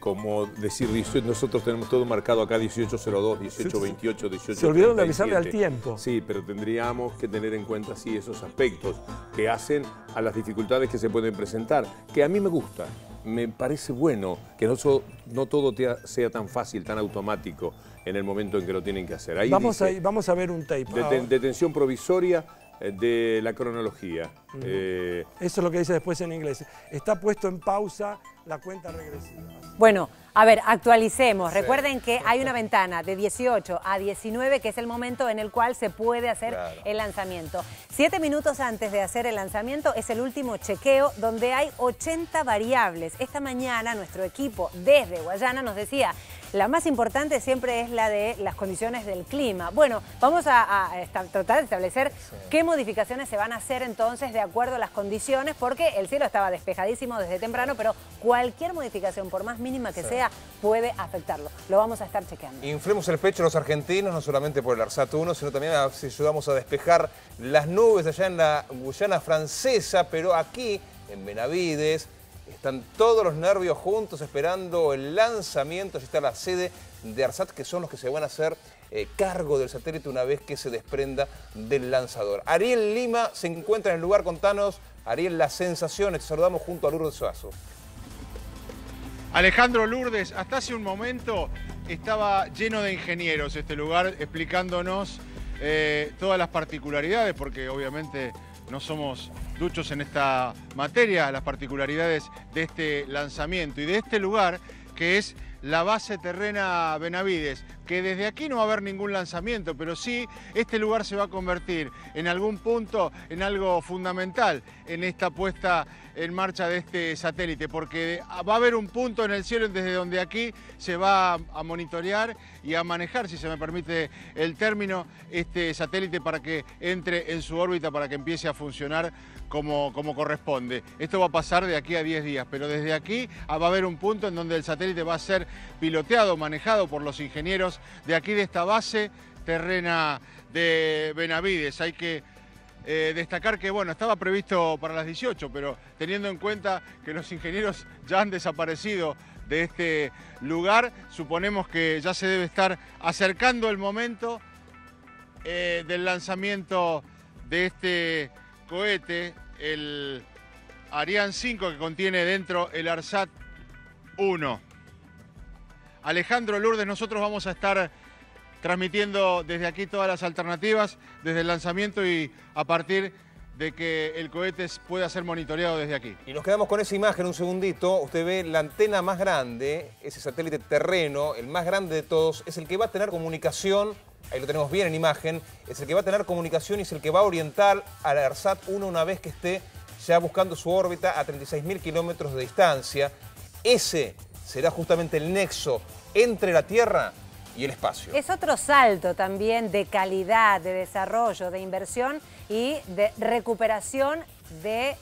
como decir, nosotros tenemos todo marcado acá 1802, 1828, 1837. Se olvidaron de avisarle al tiempo. Sí, pero tendríamos que tener en cuenta sí, esos aspectos que hacen a las dificultades que se pueden presentar, que a mí me gusta. Me parece bueno que no todo sea tan fácil, tan automático en el momento en que lo tienen que hacer. Ahí vamos a ver un tape. Detención provisoria de la cronología. Eso es lo que dice después en inglés. Está puesto en pausa la cuenta regresiva. Bueno, a ver, actualicemos. Sí. Recuerden que hay una ventana de 18 a 19, que es el momento en el cual se puede hacer el lanzamiento. 7 minutos antes de hacer el lanzamiento es el último chequeo, donde hay 80 variables. Esta mañana nuestro equipo desde Guayana nos decía, la más importante siempre es la de las condiciones del clima. Bueno, vamos a tratar de establecer qué modificaciones se van a hacer entonces de acuerdo a las condiciones, porque el cielo estaba despejadísimo desde temprano, pero cualquier modificación, por más mínima que sea, puede afectarlo. Lo vamos a estar chequeando. Inflemos el pecho los argentinos, no solamente por el ARSAT-1, sino también si ayudamos a despejar las nubes allá en la Guyana francesa, pero aquí, en Benavides, están todos los nervios juntos esperando el lanzamiento. Allí está la sede de ARSAT, que son los que se van a hacer cargo del satélite una vez que se desprenda del lanzador. Ariel Lima se encuentra en el lugar. Contanos, Ariel, las sensaciones. Te saludamos junto a Lourdes Suazo. Alejandro, Lourdes, hasta hace un momento estaba lleno de ingenieros este lugar explicándonos todas las particularidades, porque obviamente no somos duchos en esta materia, las particularidades de este lanzamiento y de este lugar que es la base terrena Benavides, que desde aquí no va a haber ningún lanzamiento, pero sí este lugar se va a convertir en algún punto en algo fundamental en esta puesta en marcha de este satélite, porque va a haber un punto en el cielo desde donde aquí se va a monitorear y a manejar, si se me permite el término, este satélite para que entre en su órbita, para que empiece a funcionar como corresponde. Esto va a pasar de aquí a 10 días, pero desde aquí va a haber un punto en donde el satélite va a ser piloteado, manejado por los ingenieros de aquí, de esta base terrena de Benavides. Hay que destacar que, bueno, estaba previsto para las 18, pero teniendo en cuenta que los ingenieros ya han desaparecido de este lugar, suponemos que ya se debe estar acercando el momento del lanzamiento de este cohete, el Ariane 5, que contiene dentro el ARSAT 1. Alejandro, Lourdes, nosotros vamos a estar transmitiendo desde aquí todas las alternativas, desde el lanzamiento y a partir de que el cohete pueda ser monitoreado desde aquí. Y nos quedamos con esa imagen un segundito. Usted ve la antena más grande, ese satélite terreno, el más grande de todos, es el que va a tener comunicación, ahí lo tenemos bien en imagen, es el que va a tener comunicación y es el que va a orientar al ARSAT 1 una vez que esté ya buscando su órbita a 36.000 kilómetros de distancia. Ese será justamente el nexo entre la Tierra y el espacio. Es otro salto también de calidad, de desarrollo, de inversión y de recuperación de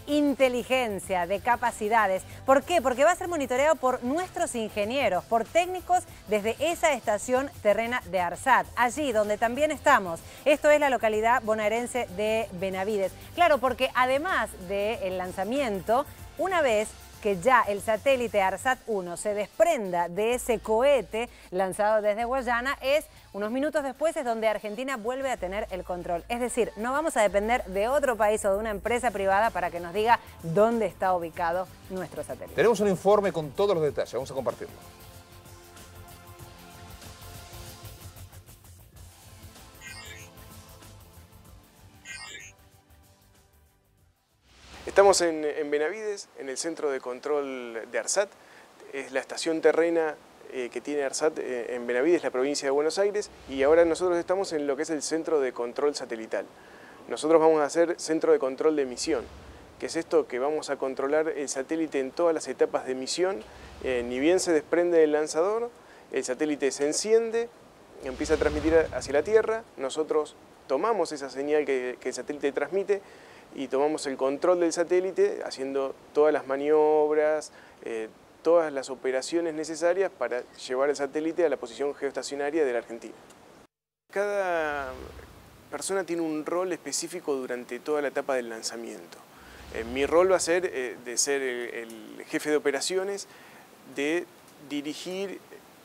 inteligencia, de capacidades. ¿Por qué? Porque va a ser monitoreado por nuestros ingenieros, por técnicos desde esa estación terrena de ARSAT, allí donde también estamos. Esto es la localidad bonaerense de Benavides. Claro, porque además del lanzamiento, una vez que ya el satélite ARSAT 1 se desprenda de ese cohete lanzado desde Guayana, unos minutos después es donde Argentina vuelve a tener el control. Es decir, no vamos a depender de otro país o de una empresa privada para que nos diga dónde está ubicado nuestro satélite. Tenemos un informe con todos los detalles, vamos a compartirlo. Estamos en Benavides, en el centro de control de ARSAT. Es la estación terrena que tiene ARSAT en Benavides, la provincia de Buenos Aires, y ahora nosotros estamos en lo que es el centro de control satelital. Nosotros vamos a hacer centro de control de misión, que es esto que vamos a controlar el satélite en todas las etapas de misión. Ni bien se desprende del lanzador, el satélite se enciende, empieza a transmitir hacia la Tierra, nosotros tomamos esa señal que el satélite transmite y tomamos el control del satélite haciendo todas las maniobras, todas las operaciones necesarias para llevar el satélite a la posición geoestacionaria de la Argentina. Cada persona tiene un rol específico durante toda la etapa del lanzamiento. Mi rol va a ser de ser el jefe de operaciones, de dirigir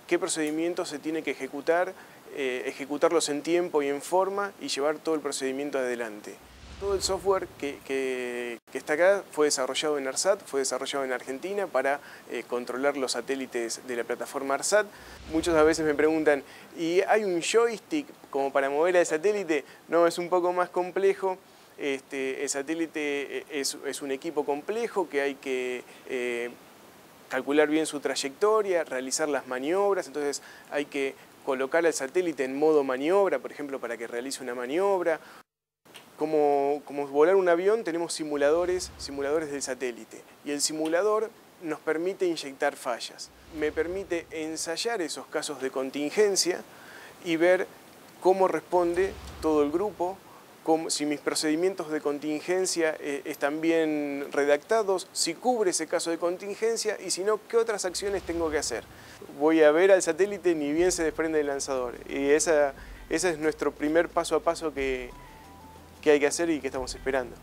qué procedimientos se tiene que ejecutar, ejecutarlos en tiempo y en forma y llevar todo el procedimiento adelante. Todo el software que está acá fue desarrollado en ARSAT, fue desarrollado en Argentina para controlar los satélites de la plataforma ARSAT. Muchos a veces me preguntan, ¿y hay un joystick como para mover al satélite? No, es un poco más complejo. El satélite es un equipo complejo que hay que calcular bien su trayectoria, realizar las maniobras, entonces hay que colocar al satélite en modo maniobra, por ejemplo, para que realice una maniobra. Como volar un avión tenemos simuladores del satélite y el simulador nos permite inyectar fallas. Me permite ensayar esos casos de contingencia y ver cómo responde todo el grupo, si mis procedimientos de contingencia están bien redactados, si cubre ese caso de contingencia y si no, qué otras acciones tengo que hacer. Voy a ver al satélite ni bien se desprende del lanzador y ese es nuestro primer paso a paso que hay que hacer y que estamos esperando.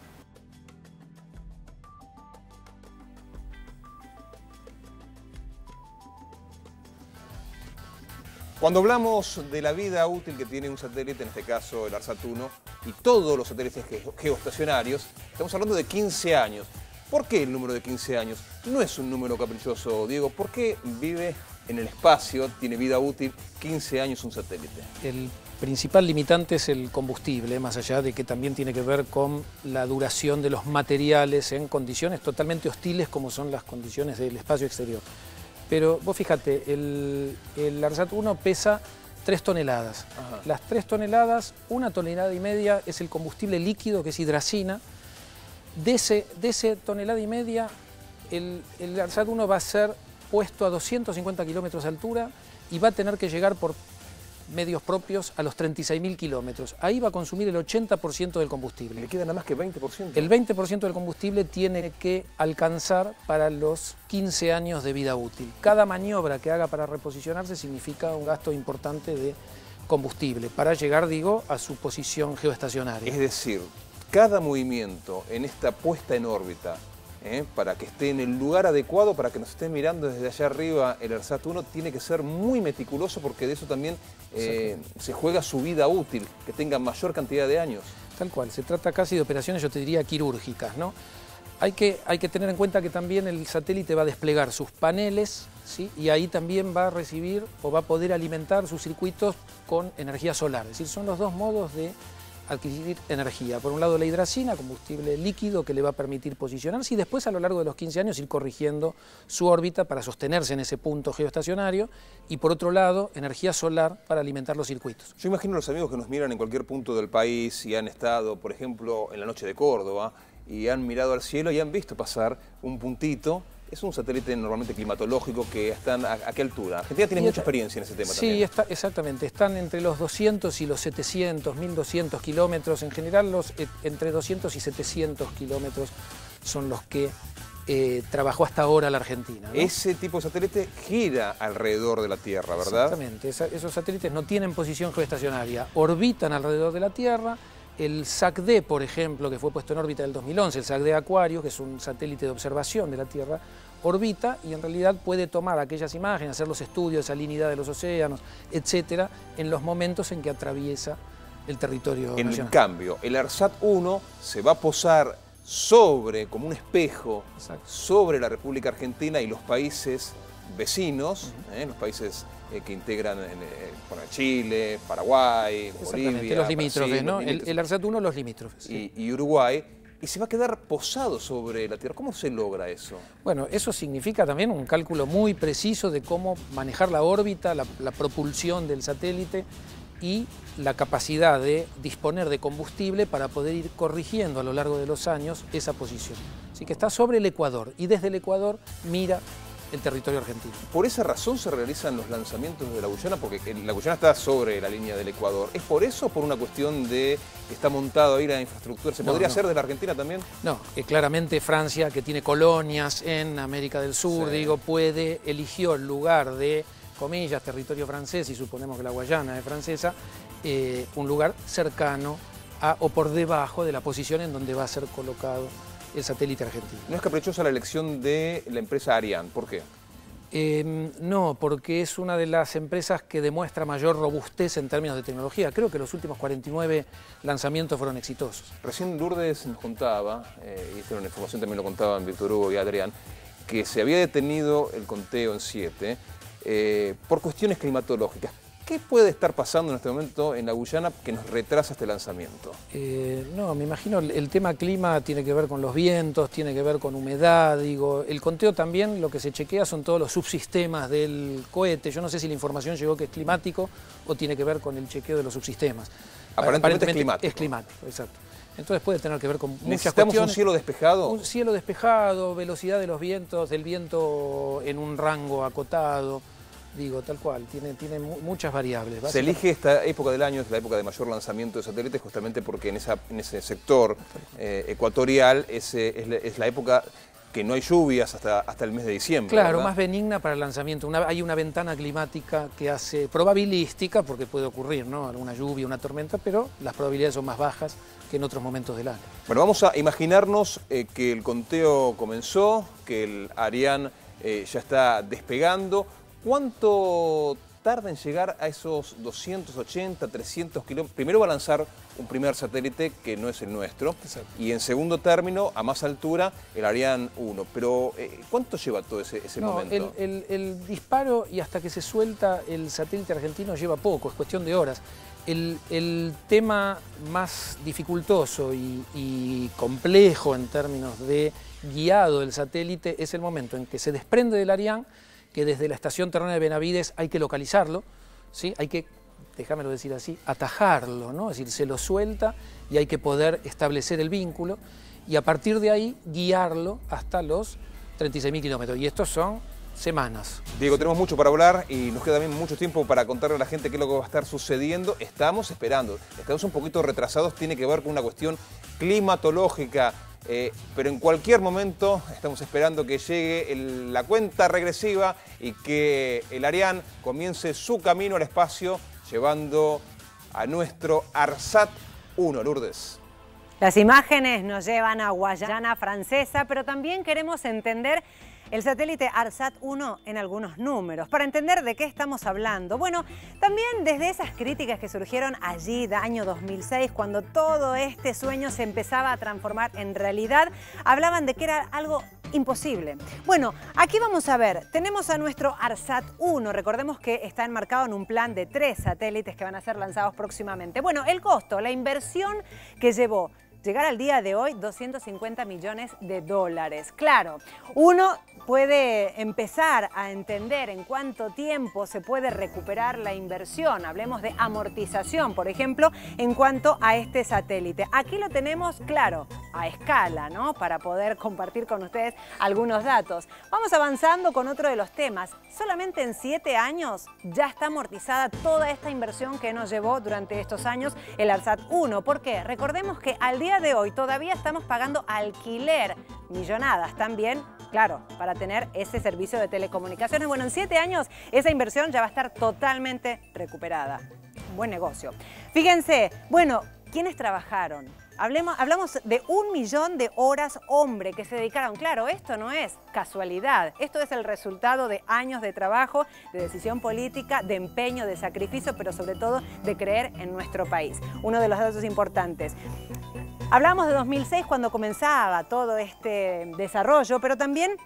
Cuando hablamos de la vida útil que tiene un satélite, en este caso el ARSAT 1, y todos los satélites geoestacionarios, estamos hablando de 15 años. ¿Por qué el número de 15 años? No es un número caprichoso, Diego. ¿Por qué vive en el espacio, tiene vida útil 15 años un satélite? El principal limitante es el combustible, más allá de que también tiene que ver con la duración de los materiales en condiciones totalmente hostiles como son las condiciones del espacio exterior. Pero vos fíjate, el ARSAT 1 pesa 3 toneladas. Ajá. Las 3 toneladas, 1,5 toneladas es el combustible líquido, que es hidracina. De ese tonelada y media, el ARSAT 1 va a ser puesto a 250 kilómetros de altura y va a tener que llegar por medios propios a los 36.000 kilómetros. Ahí va a consumir el 80% del combustible. ¿Le queda nada más que 20%? El 20% del combustible tiene que alcanzar para los 15 años de vida útil. Cada maniobra que haga para reposicionarse significa un gasto importante de combustible para llegar, digo, a su posición geoestacionaria. Es decir, cada movimiento en esta puesta en órbita, para que esté en el lugar adecuado, para que nos esté mirando desde allá arriba el ARSAT 1, tiene que ser muy meticuloso, porque de eso también se juega su vida útil, que tenga mayor cantidad de años. Tal cual, se trata casi de operaciones, yo te diría, quirúrgicas, ¿no? Hay que tener en cuenta que también el satélite va a desplegar sus paneles, ¿sí? Y ahí también va a recibir o va a poder alimentar sus circuitos con energía solar. Es decir, son los dos modos de adquirir energía. Por un lado la hidracina, combustible líquido que le va a permitir posicionarse, y después a lo largo de los 15 años ir corrigiendo su órbita para sostenerse en ese punto geoestacionario, y por otro lado energía solar para alimentar los circuitos. Yo imagino a los amigos que nos miran en cualquier punto del país y han estado, por ejemplo, en la noche de Córdoba y han mirado al cielo y han visto pasar un puntito. Es un satélite normalmente climatológico que están ¿a qué altura? Argentina tiene mucha experiencia en ese tema también. Sí, exactamente. Están entre los 200 y los 700, 1200 kilómetros. En general, entre 200 y 700 kilómetros son los que trabajó hasta ahora la Argentina, ¿no? Ese tipo de satélite gira alrededor de la Tierra, ¿verdad? Exactamente. Esos satélites no tienen posición geoestacionaria, orbitan alrededor de la Tierra. El SAC-D, por ejemplo, que fue puesto en órbita en el 2011, el SAC-D Aquarius, que es un satélite de observación de la Tierra, orbita y en realidad puede tomar aquellas imágenes, hacer los estudios de salinidad de los océanos, etcétera, en los momentos en que atraviesa el territorio nacional. En cambio, el ARSAT 1 se va a posar como un espejo, sobre la República Argentina y los países vecinos, los países que integran Chile, Paraguay, Bolivia, los limítrofes, Brasil, ¿no? los limítrofes. El ARSAT 1, los limítrofes. Sí. Y Uruguay, y se va a quedar posado sobre la Tierra. ¿Cómo se logra eso? Bueno, eso significa también un cálculo muy preciso de cómo manejar la órbita, la propulsión del satélite y la capacidad de disponer de combustible para poder ir corrigiendo a lo largo de los años esa posición. Así que está sobre el Ecuador y desde el Ecuador mira el territorio argentino. ¿Por esa razón se realizan los lanzamientos de la Guyana? Porque la Guyana está sobre la línea del Ecuador. ¿Es por eso o por una cuestión de que está montado ahí la infraestructura? ¿Se podría hacer de la Argentina también? No, claramente Francia, que tiene colonias en América del Sur, eligió el lugar de, comillas, territorio francés, y suponemos que la Guayana es francesa, un lugar cercano o por debajo de la posición en donde va a ser colocado el satélite argentino. ¿No es caprichosa la elección de la empresa Ariane? ¿Por qué? No, porque es una de las empresas que demuestra mayor robustez en términos de tecnología. Creo que los últimos 49 lanzamientos fueron exitosos. Recién Lourdes nos contaba, y esta era una información también lo contaban Víctor Hugo y Adrián, que se había detenido el conteo en 7 por cuestiones climatológicas. ¿Qué puede estar pasando en este momento en la Guyana que nos retrasa este lanzamiento? No, me imagino el tema clima tiene que ver con los vientos, tiene que ver con humedad, digo. El conteo también, lo que se chequea son todos los subsistemas del cohete. Yo no sé si la información llegó que es climático o tiene que ver con el chequeo de los subsistemas. Aparentemente es climático. Es climático, exacto. Entonces puede tener que ver con muchas cuestiones. ¿Necesitamos un cielo despejado? Un cielo despejado, velocidad de los vientos, del viento en un rango acotado. Digo, tal cual, tiene muchas variables. Se elige esta época del año, es la época de mayor lanzamiento de satélites, justamente porque en ese sector ecuatorial es la época que no hay lluvias hasta el mes de diciembre. Claro, ¿verdad? más benigna para el lanzamiento. Hay una ventana climática que hace probabilística, porque puede ocurrir, ¿no? Alguna lluvia, una tormenta, pero las probabilidades son más bajas que en otros momentos del año. Bueno, vamos a imaginarnos que el conteo comenzó, que el Ariane ya está despegando. ¿Cuánto tarda en llegar a esos 280, 300 kilómetros? Primero va a lanzar un primer satélite que no es el nuestro. Exacto. Y en segundo término, a más altura, el Ariane 1. Pero ¿cuánto lleva todo ese momento? El disparo y hasta que se suelta el satélite argentino lleva poco, es cuestión de horas. El tema más dificultoso y complejo en términos de guiado del satélite es el momento en que se desprende del Ariane que desde la estación terrena de Benavides hay que localizarlo, ¿sí? Hay que, déjamelo decir así, atajarlo, ¿no? Es decir, se lo suelta y hay que poder establecer el vínculo y a partir de ahí guiarlo hasta los 36.000 kilómetros. Y estos son semanas. Diego, tenemos mucho para hablar y nos queda también mucho tiempo para contarle a la gente qué es lo que va a estar sucediendo. Estamos esperando, estamos un poquito retrasados, tiene que ver con una cuestión climatológica, pero en cualquier momento estamos esperando que llegue la cuenta regresiva y que el Ariane comience su camino al espacio llevando a nuestro ARSAT 1, Lourdes. Las imágenes nos llevan a Guayana Francesa, pero también queremos entender el satélite ARSAT-1 en algunos números, para entender de qué estamos hablando. Bueno, también desde esas críticas que surgieron allí, de año 2006, cuando todo este sueño se empezaba a transformar en realidad, hablaban de que era algo imposible. Bueno, aquí vamos a ver, tenemos a nuestro ARSAT-1, recordemos que está enmarcado en un plan de 3 satélites que van a ser lanzados próximamente. Bueno, el costo, la inversión que llevó llegar al día de hoy, $250 millones. Claro, uno puede empezar a entender en cuánto tiempo se puede recuperar la inversión. Hablemos de amortización, por ejemplo, en cuanto a este satélite. Aquí lo tenemos, claro, a escala, ¿no? Para poder compartir con ustedes algunos datos. Vamos avanzando con otro de los temas. Solamente en 7 años ya está amortizada toda esta inversión que nos llevó durante estos años el ARSAT-1. ¿Por qué? Recordemos que al día de hoy todavía estamos pagando alquiler, millonadas también, claro, para tener ese servicio de telecomunicaciones. Bueno, en 7 años esa inversión ya va a estar totalmente recuperada. Buen negocio. Fíjense, bueno, ¿quiénes trabajaron? Hablamos de 1 millón de horas hombre que se dedicaron. Claro, esto no es casualidad. Esto es el resultado de años de trabajo, de decisión política, de empeño, de sacrificio, pero sobre todo de creer en nuestro país. Uno de los datos importantes. Hablamos de 2006 cuando comenzaba todo este desarrollo, pero también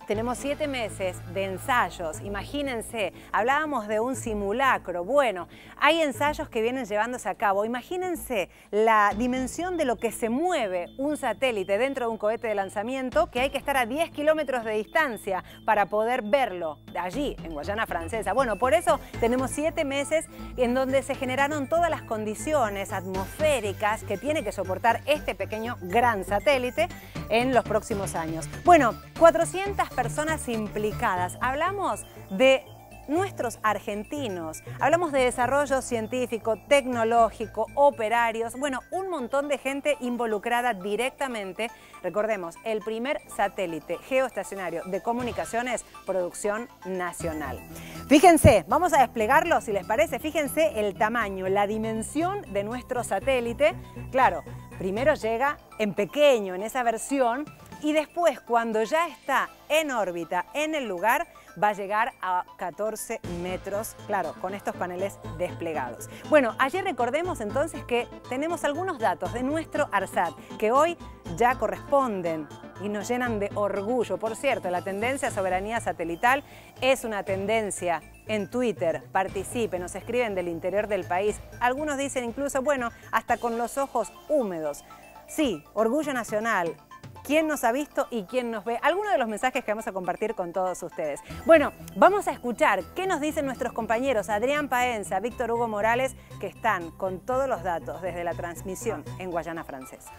tenemos 7 meses de ensayos, imagínense, hablábamos de un simulacro. Bueno, hay ensayos que vienen llevándose a cabo. Imagínense la dimensión de lo que se mueve un satélite dentro de un cohete de lanzamiento, que hay que estar a 10 kilómetros de distancia para poder verlo allí, en Guayana Francesa. Bueno, por eso tenemos 7 meses en donde se generaron todas las condiciones atmosféricas que tiene que soportar este pequeño gran satélite en los próximos años. Bueno, 400 personas implicadas. Hablamos de nuestros argentinos, hablamos de desarrollo científico, tecnológico, operarios, bueno, un montón de gente involucrada directamente. Recordemos, el primer satélite geoestacionario de comunicaciones, producción nacional. Fíjense, vamos a desplegarlo si les parece, fíjense el tamaño, la dimensión de nuestro satélite. Claro, primero llega en pequeño, en esa versión, y después, cuando ya está en órbita, en el lugar, va a llegar a 14 metros, claro, con estos paneles desplegados. Bueno, ayer recordemos entonces que tenemos algunos datos de nuestro ARSAT, que hoy ya corresponden y nos llenan de orgullo. Por cierto, la tendencia soberanía satelital es una tendencia en Twitter. Participen, nos escriben del interior del país. Algunos dicen incluso, bueno, hasta con los ojos húmedos. Sí, orgullo nacional. ¿Quién nos ha visto y quién nos ve? Algunos de los mensajes que vamos a compartir con todos ustedes. Bueno, vamos a escuchar qué nos dicen nuestros compañeros Adrián Paenza, Víctor Hugo Morales, que están con todos los datos desde la transmisión en Guayana Francesa.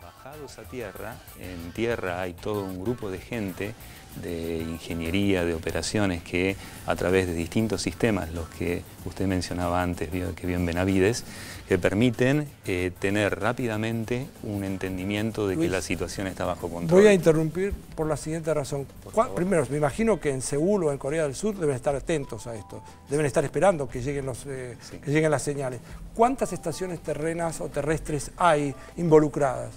Bajados a tierra, en tierra hay todo un grupo de gente de ingeniería, de operaciones que a través de distintos sistemas, los que usted mencionaba antes, que vio en Benavides, que permiten tener rápidamente un entendimiento de que la situación está bajo control. Voy a interrumpir por la siguiente razón. Primero, me imagino que en Seúl o en Corea del Sur deben estar atentos a esto, deben estar esperando que lleguen, que lleguen las señales. ¿Cuántas estaciones terrenas o terrestres hay involucradas?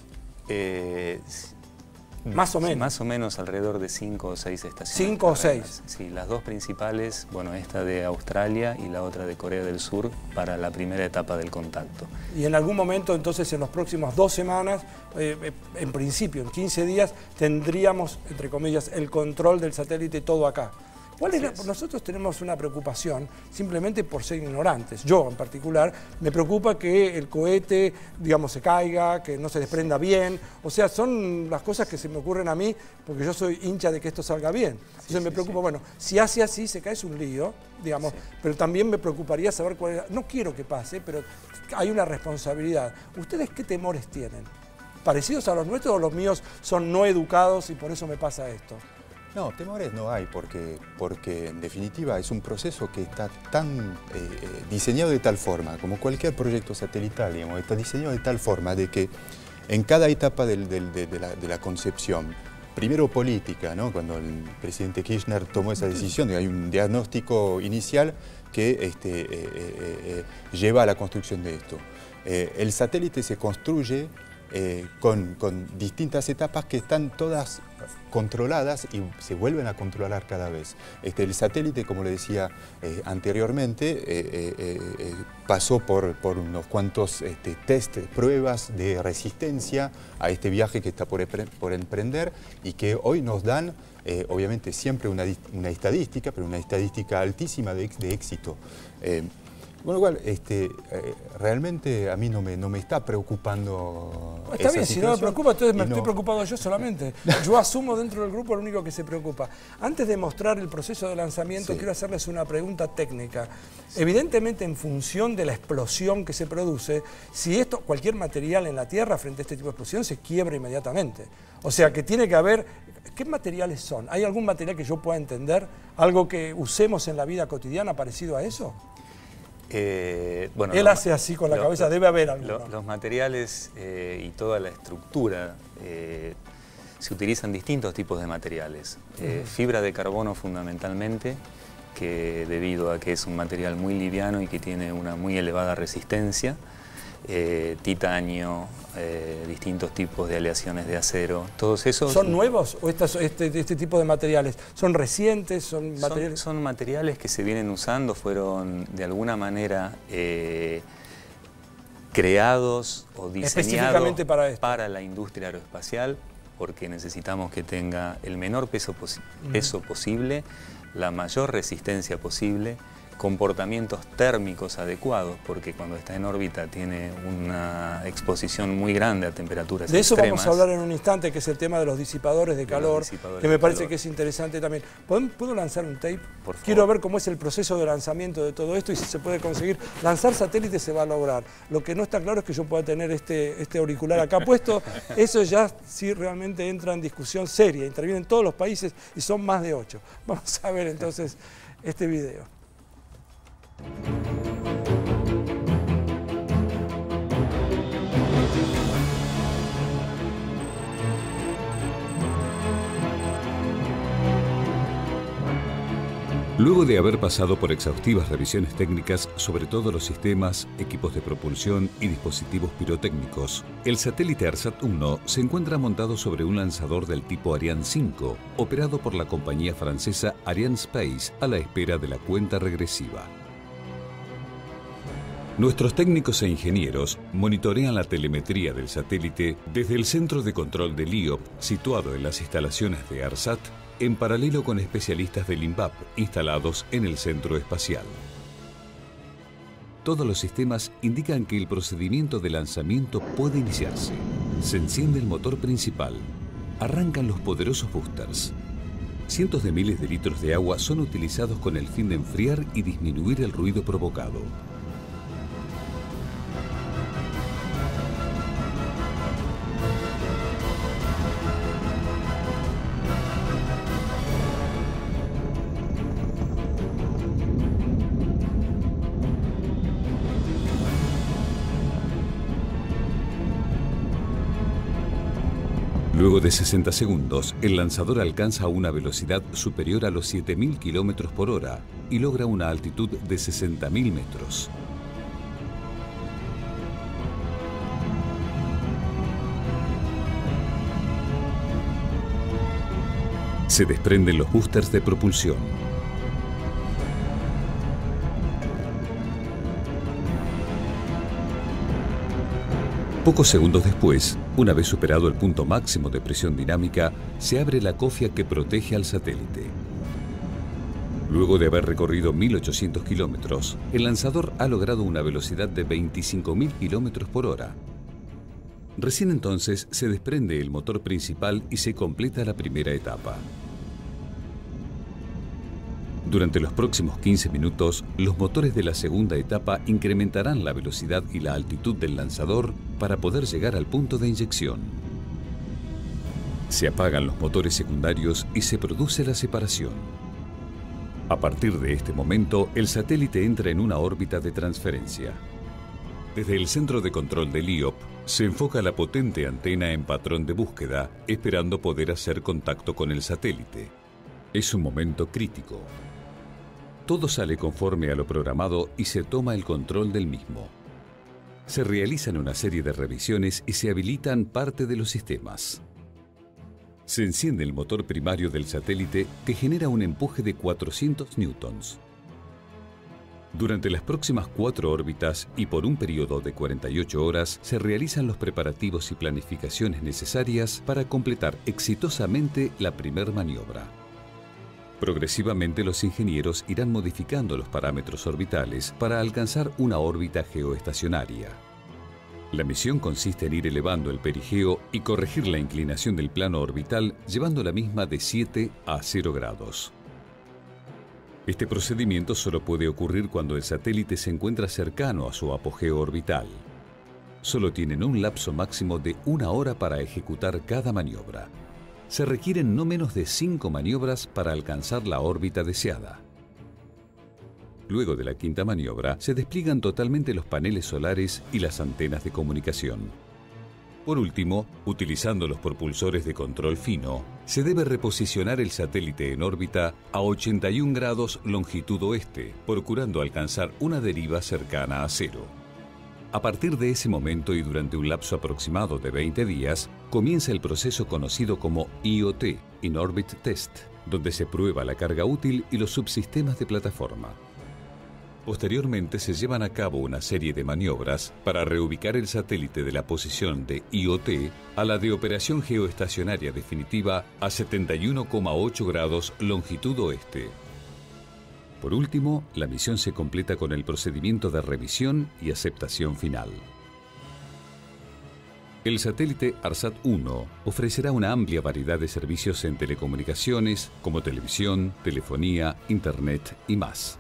Más o menos. Más o menos alrededor de 5 o 6 estaciones. 5 o 6. Sí, las dos principales, bueno, esta de Australia y la otra de Corea del Sur para la primera etapa del contacto. Y en algún momento, entonces, en las próximas 2 semanas, en principio, en 15 días, tendríamos, entre comillas, el control del satélite todo acá. Nosotros tenemos una preocupación simplemente por ser ignorantes. Yo, en particular, me preocupa que el cohete, digamos, se caiga, que no se desprenda bien. O sea, son las cosas que se me ocurren a mí porque yo soy hincha de que esto salga bien. Entonces me preocupa, bueno, si hace así, se cae, es un lío, digamos, pero también me preocuparía saber cuál es. No quiero que pase, pero hay una responsabilidad. ¿Ustedes qué temores tienen? ¿Parecidos a los nuestros o los míos son no educados y por eso me pasa esto? No, temores no hay, porque en definitiva es un proceso que está tan diseñado de tal forma, como cualquier proyecto satelital, digamos, está diseñado de tal forma de que en cada etapa de la concepción, primero política, ¿no? Cuando el presidente Kirchner tomó esa decisión, hay un diagnóstico inicial que lleva a la construcción de esto. El satélite se construye con distintas etapas que están todas controladas y se vuelven a controlar cada vez. El satélite, como le decía anteriormente, pasó por unos cuantos test, pruebas de resistencia a este viaje que está por emprender y que hoy nos dan, obviamente, siempre una estadística, pero una estadística altísima de éxito. Bueno, igual, realmente a mí no me está preocupando. Está bien, si no me preocupa, entonces me estoy preocupado yo solamente. Yo asumo dentro del grupo el único que se preocupa. Antes de mostrar el proceso de lanzamiento, quiero hacerles una pregunta técnica. Evidentemente, en función de la explosión que se produce, si cualquier material en la Tierra frente a este tipo de explosión se quiebra inmediatamente. O sea, que tiene que haber... ¿Qué materiales son? ¿Hay algún material que yo pueda entender? ¿Algo que usemos en la vida cotidiana parecido a eso? Bueno, él hace así con la cabeza, debe haber algo. Los materiales y toda la estructura, se utilizan distintos tipos de materiales. Fibra de carbono fundamentalmente, que debido a que es un material muy liviano y que tiene una muy elevada resistencia. Titanio, distintos tipos de aleaciones de acero, todos esos... ¿Son nuevos o este tipo de materiales? ¿Son recientes? Son materiales que se vienen usando, fueron de alguna manera creados o diseñados para la industria aeroespacial, porque necesitamos que tenga el menor peso posible, la mayor resistencia posible, comportamientos térmicos adecuados, porque cuando está en órbita tiene una exposición muy grande a temperaturas extremas. De eso vamos a hablar en un instante, que es el tema de los disipadores de calor, que me parece que es interesante también. ¿Puedo lanzar un tape? Por favor. Quiero ver cómo es el proceso de lanzamiento de todo esto y si se puede conseguir. Lanzar satélites se va a lograr. Lo que no está claro es que yo pueda tener este auricular acá puesto. Eso ya sí realmente entra en discusión seria. Intervienen todos los países y son más de 8. Vamos a ver entonces este video. Luego de haber pasado por exhaustivas revisiones técnicas sobre todos los sistemas, equipos de propulsión y dispositivos pirotécnicos, el satélite ARSAT-1 se encuentra montado sobre un lanzador del tipo Ariane 5, operado por la compañía francesa Arianespace a la espera de la cuenta regresiva. Nuestros técnicos e ingenieros monitorean la telemetría del satélite desde el centro de control de LIOP, situado en las instalaciones de ARSAT, en paralelo con especialistas del INVAP instalados en el centro espacial. Todos los sistemas indican que el procedimiento de lanzamiento puede iniciarse. Se enciende el motor principal. Arrancan los poderosos boosters. Cientos de miles de litros de agua son utilizados con el fin de enfriar y disminuir el ruido provocado. Luego de 60 segundos, el lanzador alcanza una velocidad superior a los 7.000 km por hora y logra una altitud de 60.000 metros. Se desprenden los boosters de propulsión. Pocos segundos después, una vez superado el punto máximo de presión dinámica, se abre la cofia que protege al satélite. Luego de haber recorrido 1.800 kilómetros, el lanzador ha logrado una velocidad de 25.000 kilómetros por hora. Recién entonces se desprende el motor principal y se completa la primera etapa. Durante los próximos 15 minutos, los motores de la segunda etapa incrementarán la velocidad y la altitud del lanzador para poder llegar al punto de inyección. Se apagan los motores secundarios y se produce la separación. A partir de este momento, el satélite entra en una órbita de transferencia. Desde el centro de control del IOP, se enfoca la potente antena en patrón de búsqueda, esperando poder hacer contacto con el satélite. Es un momento crítico. Todo sale conforme a lo programado y se toma el control del mismo. Se realizan una serie de revisiones y se habilitan parte de los sistemas. Se enciende el motor primario del satélite que genera un empuje de 400 newtons. Durante las próximas 4 órbitas y por un periodo de 48 horas se realizan los preparativos y planificaciones necesarias para completar exitosamente la primera maniobra. Progresivamente los ingenieros irán modificando los parámetros orbitales para alcanzar una órbita geoestacionaria. La misión consiste en ir elevando el perigeo y corregir la inclinación del plano orbital llevando la misma de 7 a 0 grados. Este procedimiento solo puede ocurrir cuando el satélite se encuentra cercano a su apogeo orbital. Solo tienen un lapso máximo de 1 hora para ejecutar cada maniobra. Se requieren no menos de 5 maniobras para alcanzar la órbita deseada. Luego de la quinta maniobra, se despliegan totalmente los paneles solares y las antenas de comunicación. Por último, utilizando los propulsores de control fino, se debe reposicionar el satélite en órbita a 81 grados longitud oeste, procurando alcanzar una deriva cercana a 0. A partir de ese momento y durante un lapso aproximado de 20 días, comienza el proceso conocido como IoT, In Orbit Test, donde se prueba la carga útil y los subsistemas de plataforma. Posteriormente se llevan a cabo una serie de maniobras para reubicar el satélite de la posición de IoT a la de operación geoestacionaria definitiva a 71,8 grados longitud oeste. Por último, la misión se completa con el procedimiento de revisión y aceptación final. El satélite ARSAT-1 ofrecerá una amplia variedad de servicios en telecomunicaciones como televisión, telefonía, internet y más.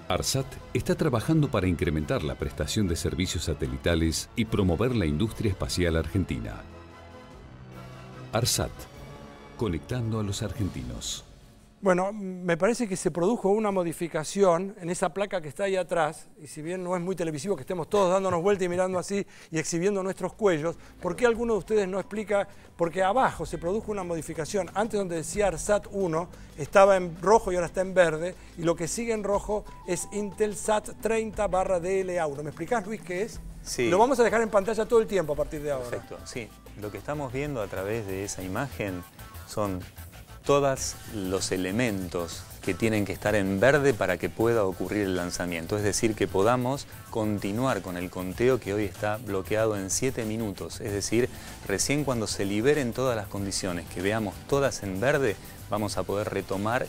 ARSAT está trabajando para incrementar la prestación de servicios satelitales y promover la industria espacial argentina. ARSAT, conectando a los argentinos. Bueno, me parece que se produjo una modificación en esa placa que está ahí atrás, y si bien no es muy televisivo que estemos todos dándonos vuelta y mirando así y exhibiendo nuestros cuellos, ¿por qué alguno de ustedes no explica? Porque abajo se produjo una modificación. Antes, donde decía ARSAT 1, estaba en rojo y ahora está en verde, y lo que sigue en rojo es Intelsat 30/DLA1. ¿Me explicás, Luis, qué es? Sí. Lo vamos a dejar en pantalla todo el tiempo a partir de ahora. Perfecto, sí. Lo que estamos viendo a través de esa imagen son todos los elementos que tienen que estar en verde para que pueda ocurrir el lanzamiento. Es decir, que podamos continuar con el conteo que hoy está bloqueado en 7 minutos. Es decir, recién cuando se liberen todas las condiciones, que veamos todas en verde, vamos a poder retomar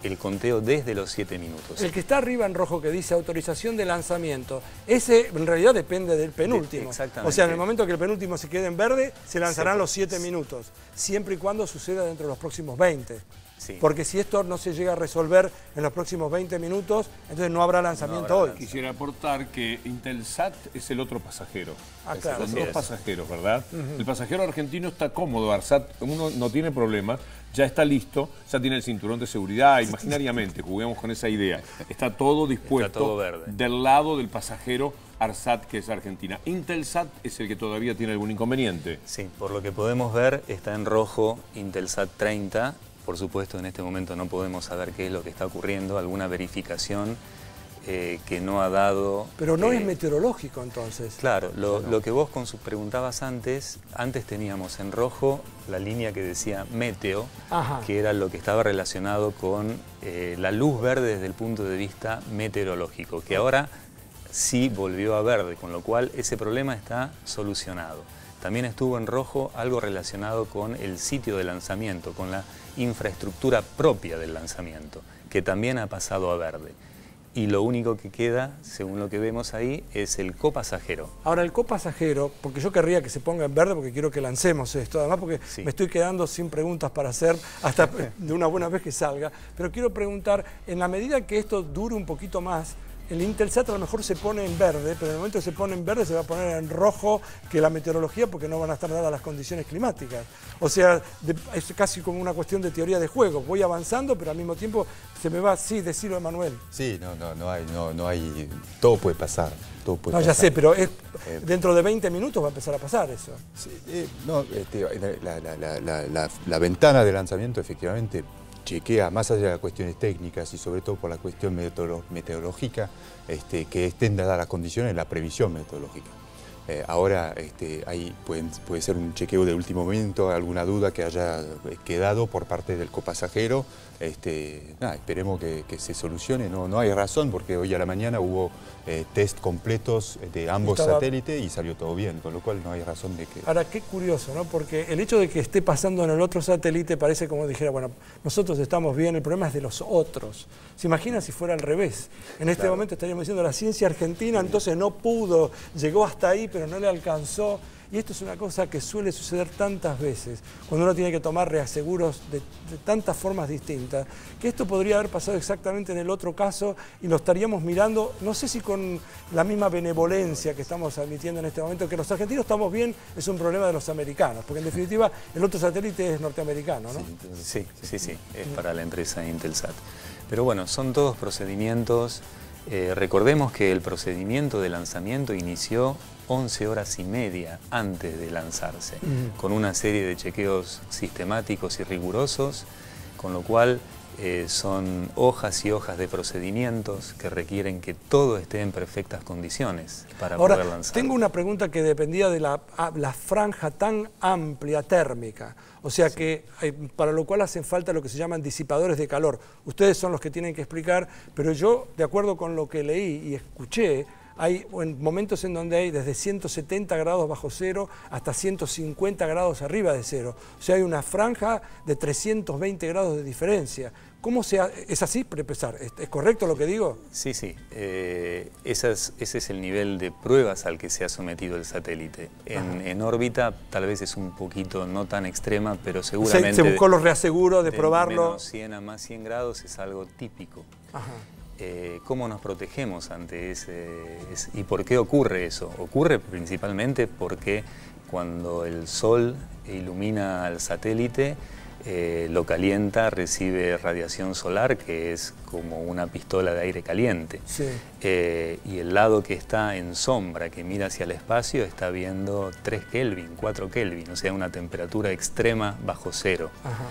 el conteo desde los 7 minutos. El que está arriba en rojo que dice autorización de lanzamiento, ese en realidad depende del penúltimo. Exactamente. O sea, en el momento que el penúltimo se quede en verde, se lanzarán los 7 minutos, siempre y cuando suceda dentro de los próximos 20. Sí. Porque si esto no se llega a resolver en los próximos 20 minutos, entonces no habrá lanzamiento hoy. Quisiera aportar que Intelsat es el otro pasajero. Claro. Son dos pasajeros, ¿verdad? El pasajero argentino está cómodo, ARSAT 1 no tiene problemas, ya está listo, ya tiene el cinturón de seguridad, imaginariamente, juguemos con esa idea. Está todo dispuesto, está todo verde, del lado del pasajero ARSAT, que es Argentina. Intelsat es el que todavía tiene algún inconveniente. Sí, por lo que podemos ver, está en rojo Intelsat 30. Por supuesto, en este momento no podemos saber qué es lo que está ocurriendo, alguna verificación que no ha dado... Pero no es meteorológico, entonces. Claro, lo que vos preguntabas antes teníamos en rojo la línea que decía meteo, que era lo que estaba relacionado con la luz verde desde el punto de vista meteorológico, que ahora sí volvió a verde, con lo cual ese problema está solucionado. También estuvo en rojo algo relacionado con el sitio de lanzamiento, con la infraestructura propia del lanzamiento, que también ha pasado a verde. Y lo único que queda, según lo que vemos ahí, es el copasajero. Ahora, el copasajero, porque yo querría que se ponga en verde porque quiero que lancemos esto, además porque me estoy quedando sin preguntas para hacer hasta de una buena vez que salga, pero quiero preguntar, en la medida que esto dure un poquito más, el Intelsat a lo mejor se pone en verde, pero en el momento que se pone en verde se va a poner en rojo que la meteorología porque no van a estar dadas las condiciones climáticas. O sea, es casi como una cuestión de teoría de juego. Voy avanzando, pero al mismo tiempo se me va, sí, decirlo Emanuel. Sí, no hay, todo puede pasar. Todo puede pasar. Ya sé, pero dentro de 20 minutos va a empezar a pasar eso. Sí, la ventana de lanzamiento efectivamente chequea, más allá de las cuestiones técnicas y sobre todo por la cuestión meteorológica, que estén dadas las condiciones, la previsión meteorológica. Ahora puede ser un chequeo de último momento, alguna duda que haya quedado por parte del copasajero. Esperemos que se solucione. No hay razón porque hoy a la mañana hubo test completos de ambos satélites y salió todo bien, con lo cual no hay razón de que... Ahora, qué curioso, ¿no? Porque el hecho de que esté pasando en el otro satélite parece como dijera, bueno, nosotros estamos bien, el problema es de los otros. ¿Se imagina si fuera al revés? En este momento estaríamos diciendo la ciencia argentina entonces no pudo, llegó hasta ahí pero no le alcanzó. Y esto es una cosa que suele suceder tantas veces, cuando uno tiene que tomar reaseguros de tantas formas distintas, que esto podría haber pasado exactamente en el otro caso y lo estaríamos mirando, no sé si con la misma benevolencia que estamos admitiendo en este momento, que los argentinos estamos bien, es un problema de los americanos, porque en definitiva el otro satélite es norteamericano, ¿no? Sí, es para la empresa Intelsat. Pero bueno, son todos procedimientos. Recordemos que el procedimiento de lanzamiento inició 11 horas y media antes de lanzarse, con una serie de chequeos sistemáticos y rigurosos, con lo cual son hojas y hojas de procedimientos que requieren que todo esté en perfectas condiciones para poder lanzar. Tengo una pregunta que dependía de la franja tan amplia térmica, o sea que para lo cual hacen falta lo que se llaman disipadores de calor. Ustedes son los que tienen que explicar, pero yo, de acuerdo con lo que leí y escuché, hay momentos en donde hay desde 170 grados bajo cero hasta 150 grados arriba de cero. O sea, hay una franja de 320 grados de diferencia. ¿Cómo es así, para empezar? ¿Es correcto lo que digo? Sí. Ese es el nivel de pruebas al que se ha sometido el satélite. En órbita tal vez es un poquito no tan extrema, pero seguramente... Se buscó los reaseguros de probarlo. De menos 100 a más 100 grados es algo típico. Ajá. ¿Cómo nos protegemos ante y por qué ocurre eso? Ocurre principalmente porque cuando el sol ilumina al satélite, lo calienta, recibe radiación solar, que es como una pistola de aire caliente. Sí. Y el lado que está en sombra, que mira hacia el espacio, está viendo 3 Kelvin, 4 Kelvin, o sea, una temperatura extrema bajo cero. Ajá.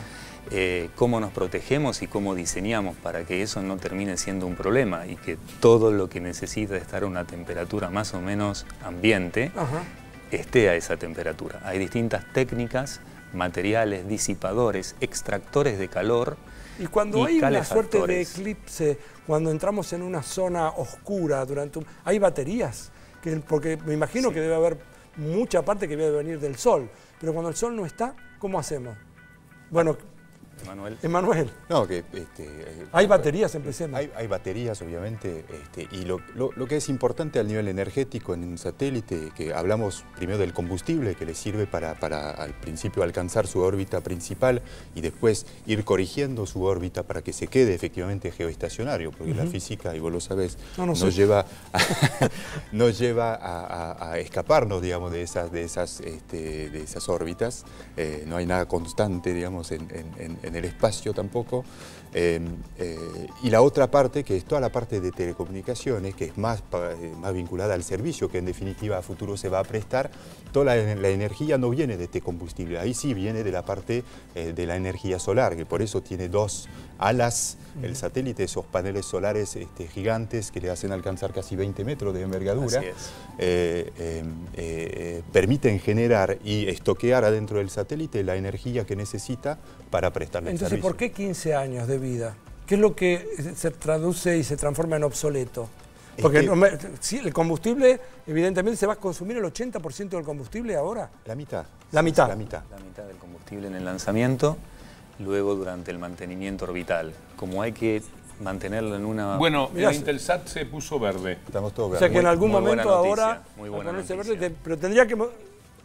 Cómo nos protegemos y cómo diseñamos para que eso no termine siendo un problema y que todo lo que necesita estar a una temperatura más o menos ambiente esté a esa temperatura. Hay distintas técnicas, materiales, disipadores, extractores de calor y cuando hay una suerte de eclipse, cuando entramos en una zona oscura, ¿hay baterías? Porque me imagino que debe haber mucha parte que debe venir del sol, pero cuando el sol no está, ¿cómo hacemos? Bueno, Emanuel. No, hay baterías, empecemos. Hay baterías, obviamente, y lo que es importante al nivel energético en un satélite, que hablamos primero del combustible que le sirve para al principio alcanzar su órbita principal y después ir corrigiendo su órbita para que se quede efectivamente geoestacionario, porque la física, y vos lo sabés, nos lleva a escaparnos, digamos, de esas órbitas. No hay nada constante, digamos, en el espacio tampoco. Y la otra parte, que es toda la parte de telecomunicaciones, que es más vinculada al servicio, que en definitiva a futuro se va a prestar, toda la energía no viene de este combustible, ahí sí viene de la parte de la energía solar, que por eso tiene 2 alas, el satélite, esos paneles solares gigantes que le hacen alcanzar casi 20 metros de envergadura, permiten generar y estoquear adentro del satélite la energía que necesita para prestarle el servicio. Entonces, ¿por qué 15 años de vida? ¿Qué es lo que se traduce y se transforma en obsoleto? Porque el combustible, evidentemente, ¿se va a consumir el 80% del combustible ahora? La mitad. La mitad. La mitad del combustible en el lanzamiento, luego durante el mantenimiento orbital. Como hay que mantenerlo en una... Bueno, el Intelsat se puso verde. Estamos todos verdes. O sea que en algún momento ahora muy buena ponerse noticia. verde, pero tendría que...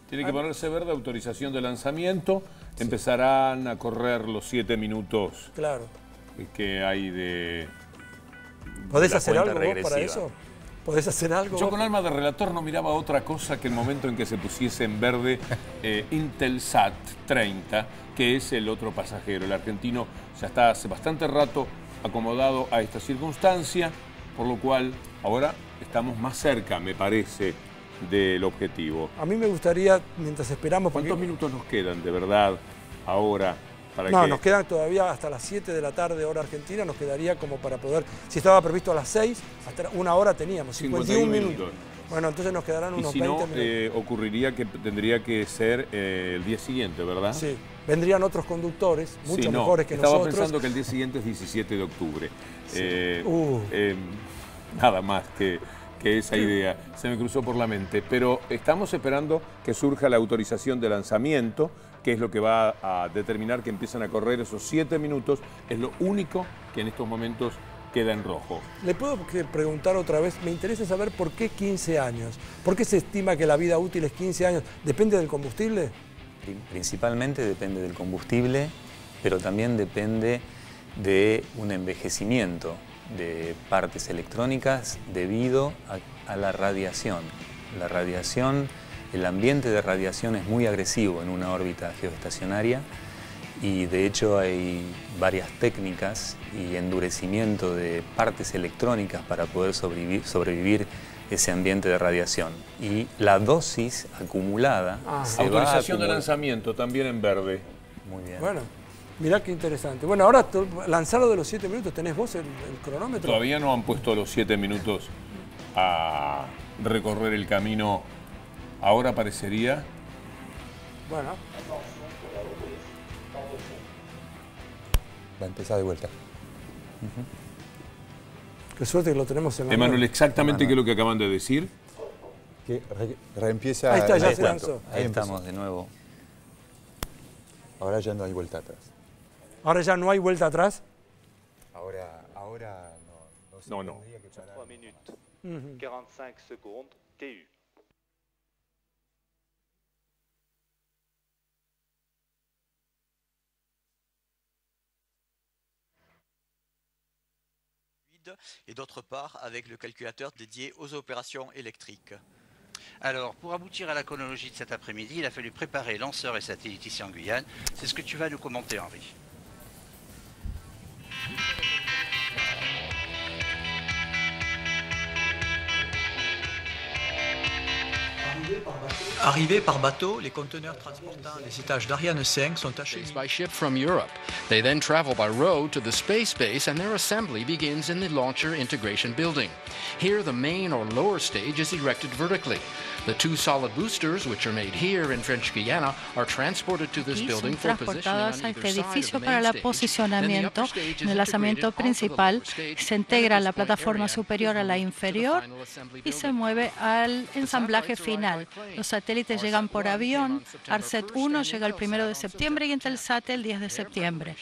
Tiene que ponerse verde, autorización de lanzamiento. Sí. Empezarán a correr los 7 minutos que hay de... ¿Podés hacer algo vos para eso? ¿Podés hacer algo? Yo con alma de relator no miraba otra cosa que el momento en que se pusiese en verde Intelsat 30, que es el otro pasajero. El argentino ya está hace bastante rato acomodado a esta circunstancia, por lo cual ahora estamos más cerca, me parece, del objetivo. A mí me gustaría, mientras esperamos... ¿Cuántos minutos nos quedan, de verdad, ahora? Nos quedan todavía hasta las 7 de la tarde, hora argentina, nos quedaría como para poder... Si estaba previsto a las 6, hasta una hora teníamos, 51 minutos. Bueno, entonces nos quedarán unos 20 minutos. Ocurriría que tendría que ser el día siguiente, ¿verdad? Sí, vendrían otros conductores, mucho mejores que nosotros. Estaba pensando que el día siguiente es 17 de octubre. Sí. Nada más que esa idea se me cruzó por la mente. Pero estamos esperando que surja la autorización de lanzamiento, que es lo que va a determinar que empiezan a correr esos 7 minutos. Es lo único que en estos momentos queda en rojo. ¿Le puedo preguntar otra vez? Me interesa saber por qué 15 años. ¿Por qué se estima que la vida útil es 15 años? ¿Depende del combustible? Principalmente depende del combustible, pero también depende de un envejecimiento de partes electrónicas debido a la radiación. La radiación, el ambiente de radiación es muy agresivo en una órbita geoestacionaria y de hecho hay varias técnicas y endurecimiento de partes electrónicas para poder sobrevivir ese ambiente de radiación. Y la dosis acumulada se autorización de lanzamiento también en verde. Muy bien. Bueno. Mirá qué interesante. Bueno, ahora lanzarlo de los 7 minutos, ¿tenés vos el cronómetro? Todavía no han puesto los 7 minutos a recorrer el camino. Ahora parecería... Bueno. Va a empezar de vuelta. Qué suerte que lo tenemos en la Emanuel, exactamente qué es lo que acaban de decir. Que reempieza... Ahí está, ya se lanzó. Ahí estamos de nuevo. Ahora ya no hay vuelta atrás. ¿Ahora ya no hay vuelta atrás? Ahora no. No. 3 minutes, 45 secondes, TU. Et d'autre part avec le calculateur dédié aux opérations électriques. Alors, pour aboutir à la chronologie de cet après-midi, il a fallu préparer lanceurs et satellites ici en Guyane. C'est ce que tu vas nous commenter, Henri. Arrivés par bateau, les conteneurs transportant les étages d'Ariane 5 sont acheminés by ship from Europe. They then travel by road to the space base and their assembly begins in the launcher integration building. Here the main or lower stage is erected vertically. The 2 solid boosters, which are made here in French Guiana, are transported to this building for positioning on either side of the main stage. Posicionamiento en el lanzamiento principal, se integra la plataforma superior a la inferior y se mueve al ensamblaje final. Los satélites llegan por avión, ARSAT 1 llega el 1 de septiembre y Intelsat el 10 de septiembre.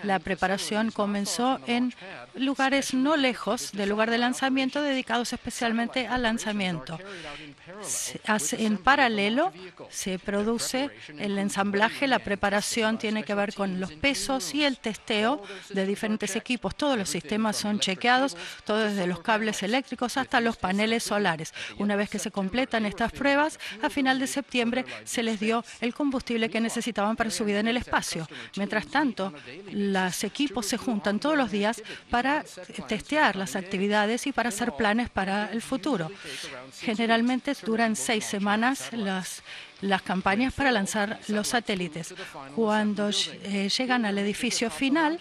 La preparación comenzó en lugares no lejos del lugar de lanzamiento, dedicados especialmente al lanzamiento. En paralelo se produce el ensamblaje, la preparación tiene que ver con los pesos y el testeo de diferentes equipos. Todos los sistemas son chequeados, todo desde los cables eléctricos hasta los paneles solares. Una vez que se completan estas pruebas, a final de septiembre se les dio el combustible que necesitaban para su vida en el espacio. Mientras tanto, los equipos se juntan todos los días para testear las actividades y para hacer planes para el futuro. Generalmente duran 6 semanas las campañas para lanzar los satélites. Cuando llegan al edificio final,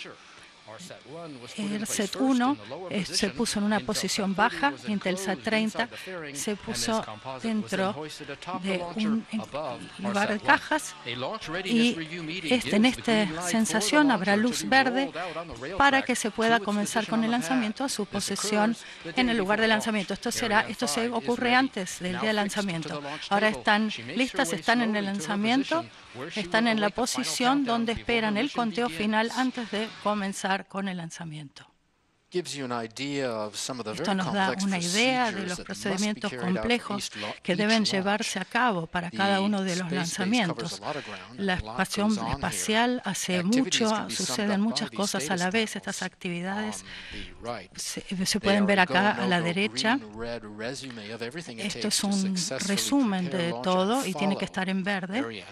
ARSAT 1 se puso en una posición baja, Intelsat 30 se puso dentro de un lugar de cajas y en esta sensación habrá luz verde para que se pueda comenzar con el lanzamiento a su posesión en el lugar de lanzamiento. Esto se ocurre antes del día de lanzamiento. Ahora están listas, están en el lanzamiento, están en la posición donde esperan el conteo final antes de comenzar con el lanzamiento. Esto nos da una idea de los procedimientos complejos que deben llevarse a cabo para cada uno de los lanzamientos. La estación espacial hace mucho, suceden muchas cosas a la vez. Estas actividades se pueden ver acá a la derecha. Esto es un resumen de todo y tiene que estar en verde.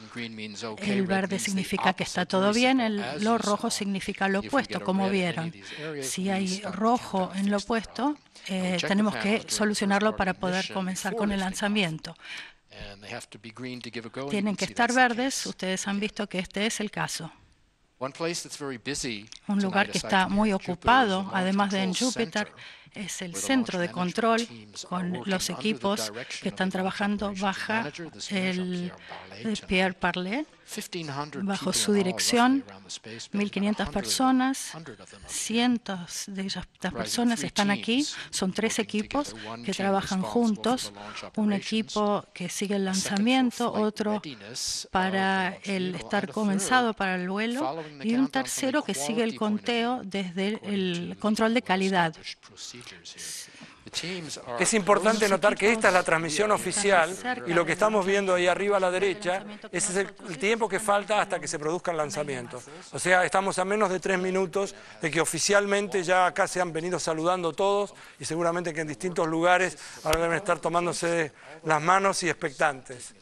El verde significa que está todo bien, lo rojo significa lo opuesto, como vieron. Si hay rojo en lo opuesto, tenemos que solucionarlo para poder comenzar con el lanzamiento. Tienen que estar verdes. Ustedes han visto que este es el caso. Un lugar que está muy ocupado, además de en Júpiter, es el centro de control con los equipos que están trabajando bajo el de Pierre Parlet. Bajo su dirección, 1.500 personas, cientos de estas personas están aquí. Son 3 equipos que trabajan juntos. Un equipo que sigue el lanzamiento, otro para el estar comenzado para el vuelo y un tercero que sigue el conteo desde el control de calidad. Es importante notar que esta es la transmisión oficial y lo que estamos viendo ahí arriba a la derecha, ese es el tiempo que falta hasta que se produzca el lanzamiento. O sea, estamos a menos de 3 minutos de que oficialmente ya acá se han venido saludando todos y seguramente que en distintos lugares ahora deben estar tomándose las manos y expectantes.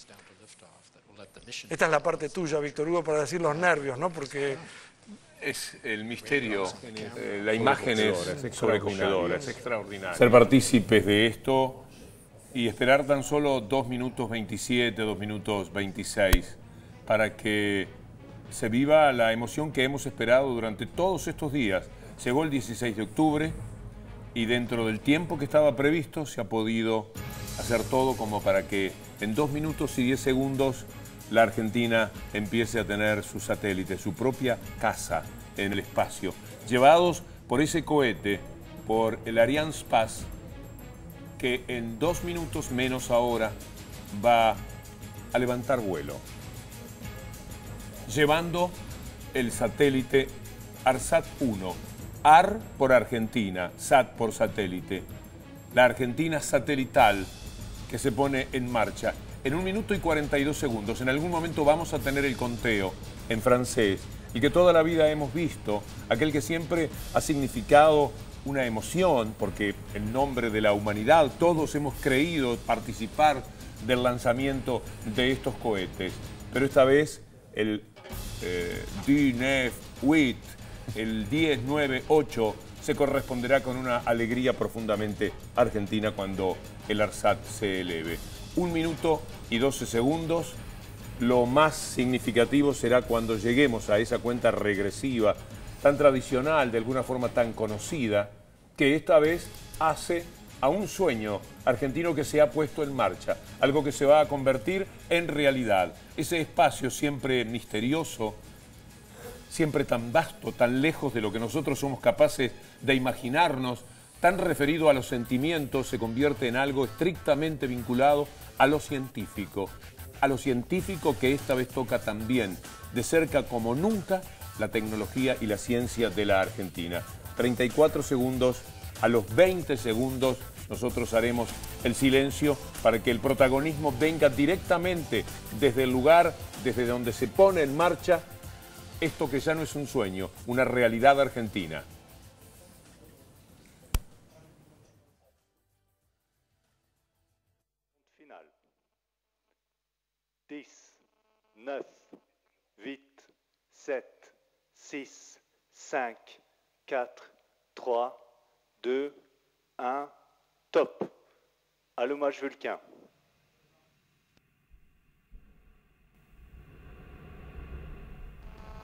Esta es la parte tuya, Víctor Hugo, para decir los nervios, ¿no? Porque es el misterio, la imagen es sobrecogedora, es extraordinaria. Ser partícipes de esto y esperar tan solo 2 minutos 27, 2 minutos 26 para que se viva la emoción que hemos esperado durante todos estos días. Llegó el 16 de octubre y dentro del tiempo que estaba previsto se ha podido hacer todo como para que en 2 minutos y 10 segundos la Argentina empiece a tener su satélite, su propia casa en el espacio, llevados por ese cohete, por el Arianespace, que en 2 minutos menos ahora va a levantar vuelo, llevando el satélite ARSAT-1, AR por Argentina, SAT por satélite, la Argentina satelital que se pone en marcha. En 1 minuto y 42 segundos, en algún momento vamos a tener el conteo en francés, el que toda la vida hemos visto, aquel que siempre ha significado una emoción, porque en nombre de la humanidad todos hemos creído participar del lanzamiento de estos cohetes. Pero esta vez el 10-9-8, el 10-9-8, se corresponderá con una alegría profundamente argentina cuando el ARSAT se eleve. 1 minuto y 12 segundos. Lo más significativo será cuando lleguemos a esa cuenta regresiva tan tradicional, de alguna forma tan conocida, que esta vez hace a un sueño argentino que se ha puesto en marcha, algo que se va a convertir en realidad. Ese espacio siempre misterioso, siempre tan vasto, tan lejos de lo que nosotros somos capaces de imaginarnos, tan referido a los sentimientos, se convierte en algo estrictamente vinculado a lo científico que esta vez toca también de cerca como nunca la tecnología y la ciencia de la Argentina. 34 segundos, a los 20 segundos nosotros haremos el silencio para que el protagonismo venga directamente desde el lugar, desde donde se pone en marcha esto que ya no es un sueño, una realidad argentina. Final. 10, 9, 8, 7, 6, 5, 4, 3, 2, 1, top. Allumage Vulcain.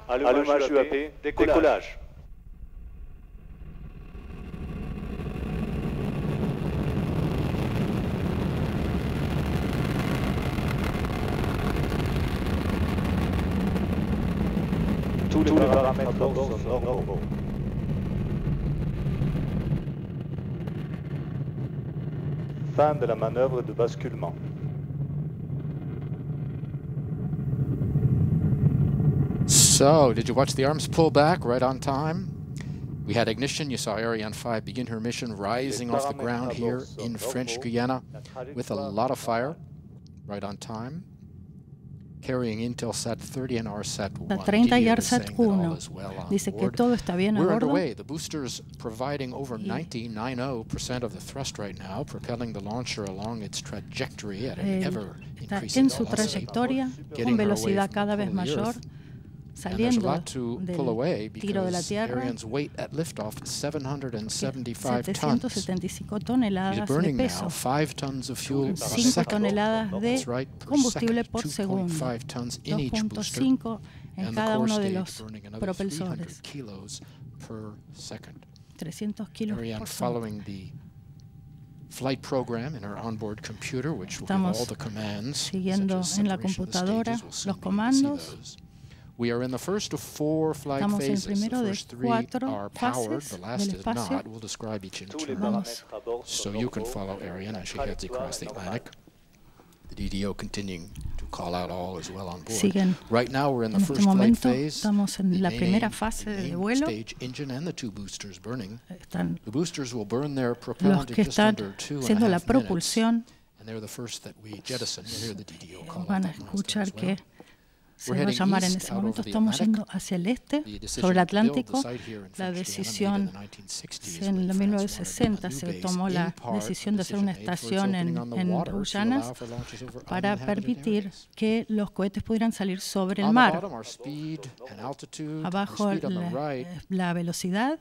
Allumage UAP, décollage. Tous les paramètres à bord sont normaux. Fin de la manœuvre de basculement. So, did you watch the arms pull back right on time? We had ignition. You saw Ariane 5 begin her mission, rising off the ground here in French Guiana with a lot of fire, right on time. Carrying Intelsat 30 and ARSat 1. La 30 y ARSat 1 dice que todo está bien a We're bordo. underway. The booster's providing over 90% of the thrust right now, propelling the launcher along its trajectory at an ever Está increasing en su velocity, trayectoria getting con her away velocidad from cada the vez pull of the mayor, Earth. saliendo pull away del tiro de la because Tierra. Ariane's weight at liftoff is 775 tons. 775 toneladas She's de burning peso, now 5 tons of fuel a 5 second. toneladas de That's right, per combustible second, por segundo, 2.5 tons in each booster. 2.5 en And the cada core uno de stage los burning another propulsores, 300 kilos per second. 300 kilos Ariane por segundo. following the flight program in her onboard computer, which will give all Estamos the commands, siguiendo such as en la separation of the computadora stages. We'll soon los be able to see comandos. those. We are in the first of 4 flight Estamos en phases. The primero de first 3 4 are powered, fases the last del is espacio. not. We'll describe each in turn, so you can follow Ariane as she heads across the Atlantic. The DDO continuing to call out all as well on board. Siguen. Right now we're in the En first este flight momento phase. estamos en la The primera main- fase the de main vuelo. stage engine and the 2 boosters burning. Están The boosters will burn their los propellant in que just están under 2.5 haciendo la minutes. propulsión. And they're the first that we jettison. You'll hear the DDO call Van a out that escuchar milestone as que well. se We're va a heading llamar en east ese out momento. over the Estamos Atlantic. yendo hacia el este, The decision sobre el to build the Atlántico. site here in La French Guiana decisión, made in the 1960s en when el France 1960 wanted a se new tomó base, la in part decisión de hacer una decision made for its estación opening on the en water to Guyanas allow for launches over para uninhabited permitir areas. que los cohetes pudieran salir sobre el On the mar. bottom, our speed and altitude. Abajo Our speed on the right, la velocidad,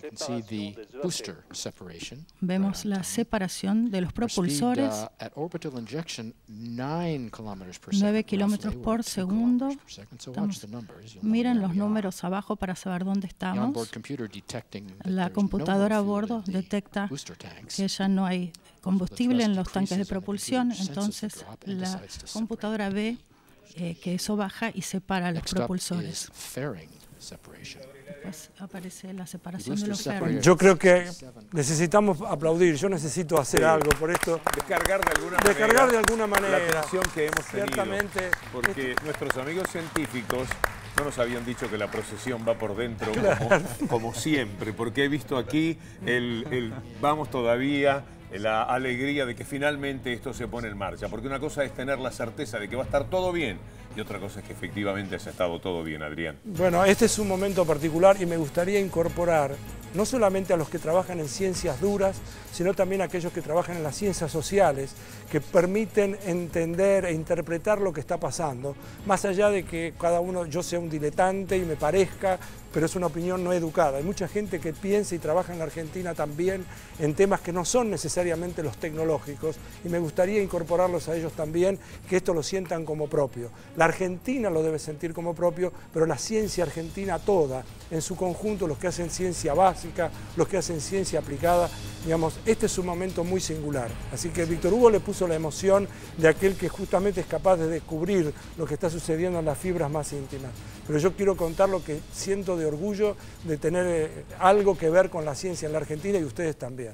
you can see the booster separation. vemos la separación de los Our speed, propulsores, at orbital injection, 9 kilometers per 9 second, kilómetros roughly. We're por at 2 segundo. kilometers per second. So watch the numbers. You'll know Miren where los we are. números abajo para saber dónde The estamos. onboard computer detecting that La there's computadora a no more fuel bordo in the detecta booster tanks. que ya no hay combustible en los tanques de propulsión, senses the entonces drop and la decides to computadora ve que eso baja y separa los Next up propulsores. is fairing separation. Pues aparece la separación de los fairings. Yo creo que necesitamos aplaudir, yo necesito hacer Sí. algo por esto. Descargar de alguna manera manera la atención que hemos tenido. Ciertamente. Porque nuestros amigos científicos no nos habían dicho que la procesión va por dentro como siempre, porque he visto aquí el vamos todavía, la alegría de que finalmente esto se pone en marcha. Porque una cosa es tener la certeza de que va a estar todo bien y otra cosa es que efectivamente haya estado todo bien, Adrián. Bueno, este es un momento particular y me gustaría incorporar no solamente a los que trabajan en ciencias duras, sino también a aquellos que trabajan en las ciencias sociales, que permiten entender e interpretar lo que está pasando, más allá de que cada uno, yo sea un diletante y me parezca, pero es una opinión no educada. Hay mucha gente que piensa y trabaja en la Argentina también en temas que no son necesariamente los tecnológicos, y me gustaría incorporarlos a ellos también, que esto lo sientan como propio. La Argentina lo debe sentir como propio, pero la ciencia argentina toda, en su conjunto, los que hacen ciencia básica, los que hacen ciencia aplicada, digamos, este es un momento muy singular. Así que Víctor Hugo le puso la emoción de aquel que justamente es capaz de descubrir lo que está sucediendo en las fibras más íntimas. Pero yo quiero contar lo que siento de orgullo de tener algo que ver con la ciencia en la Argentina, y ustedes también.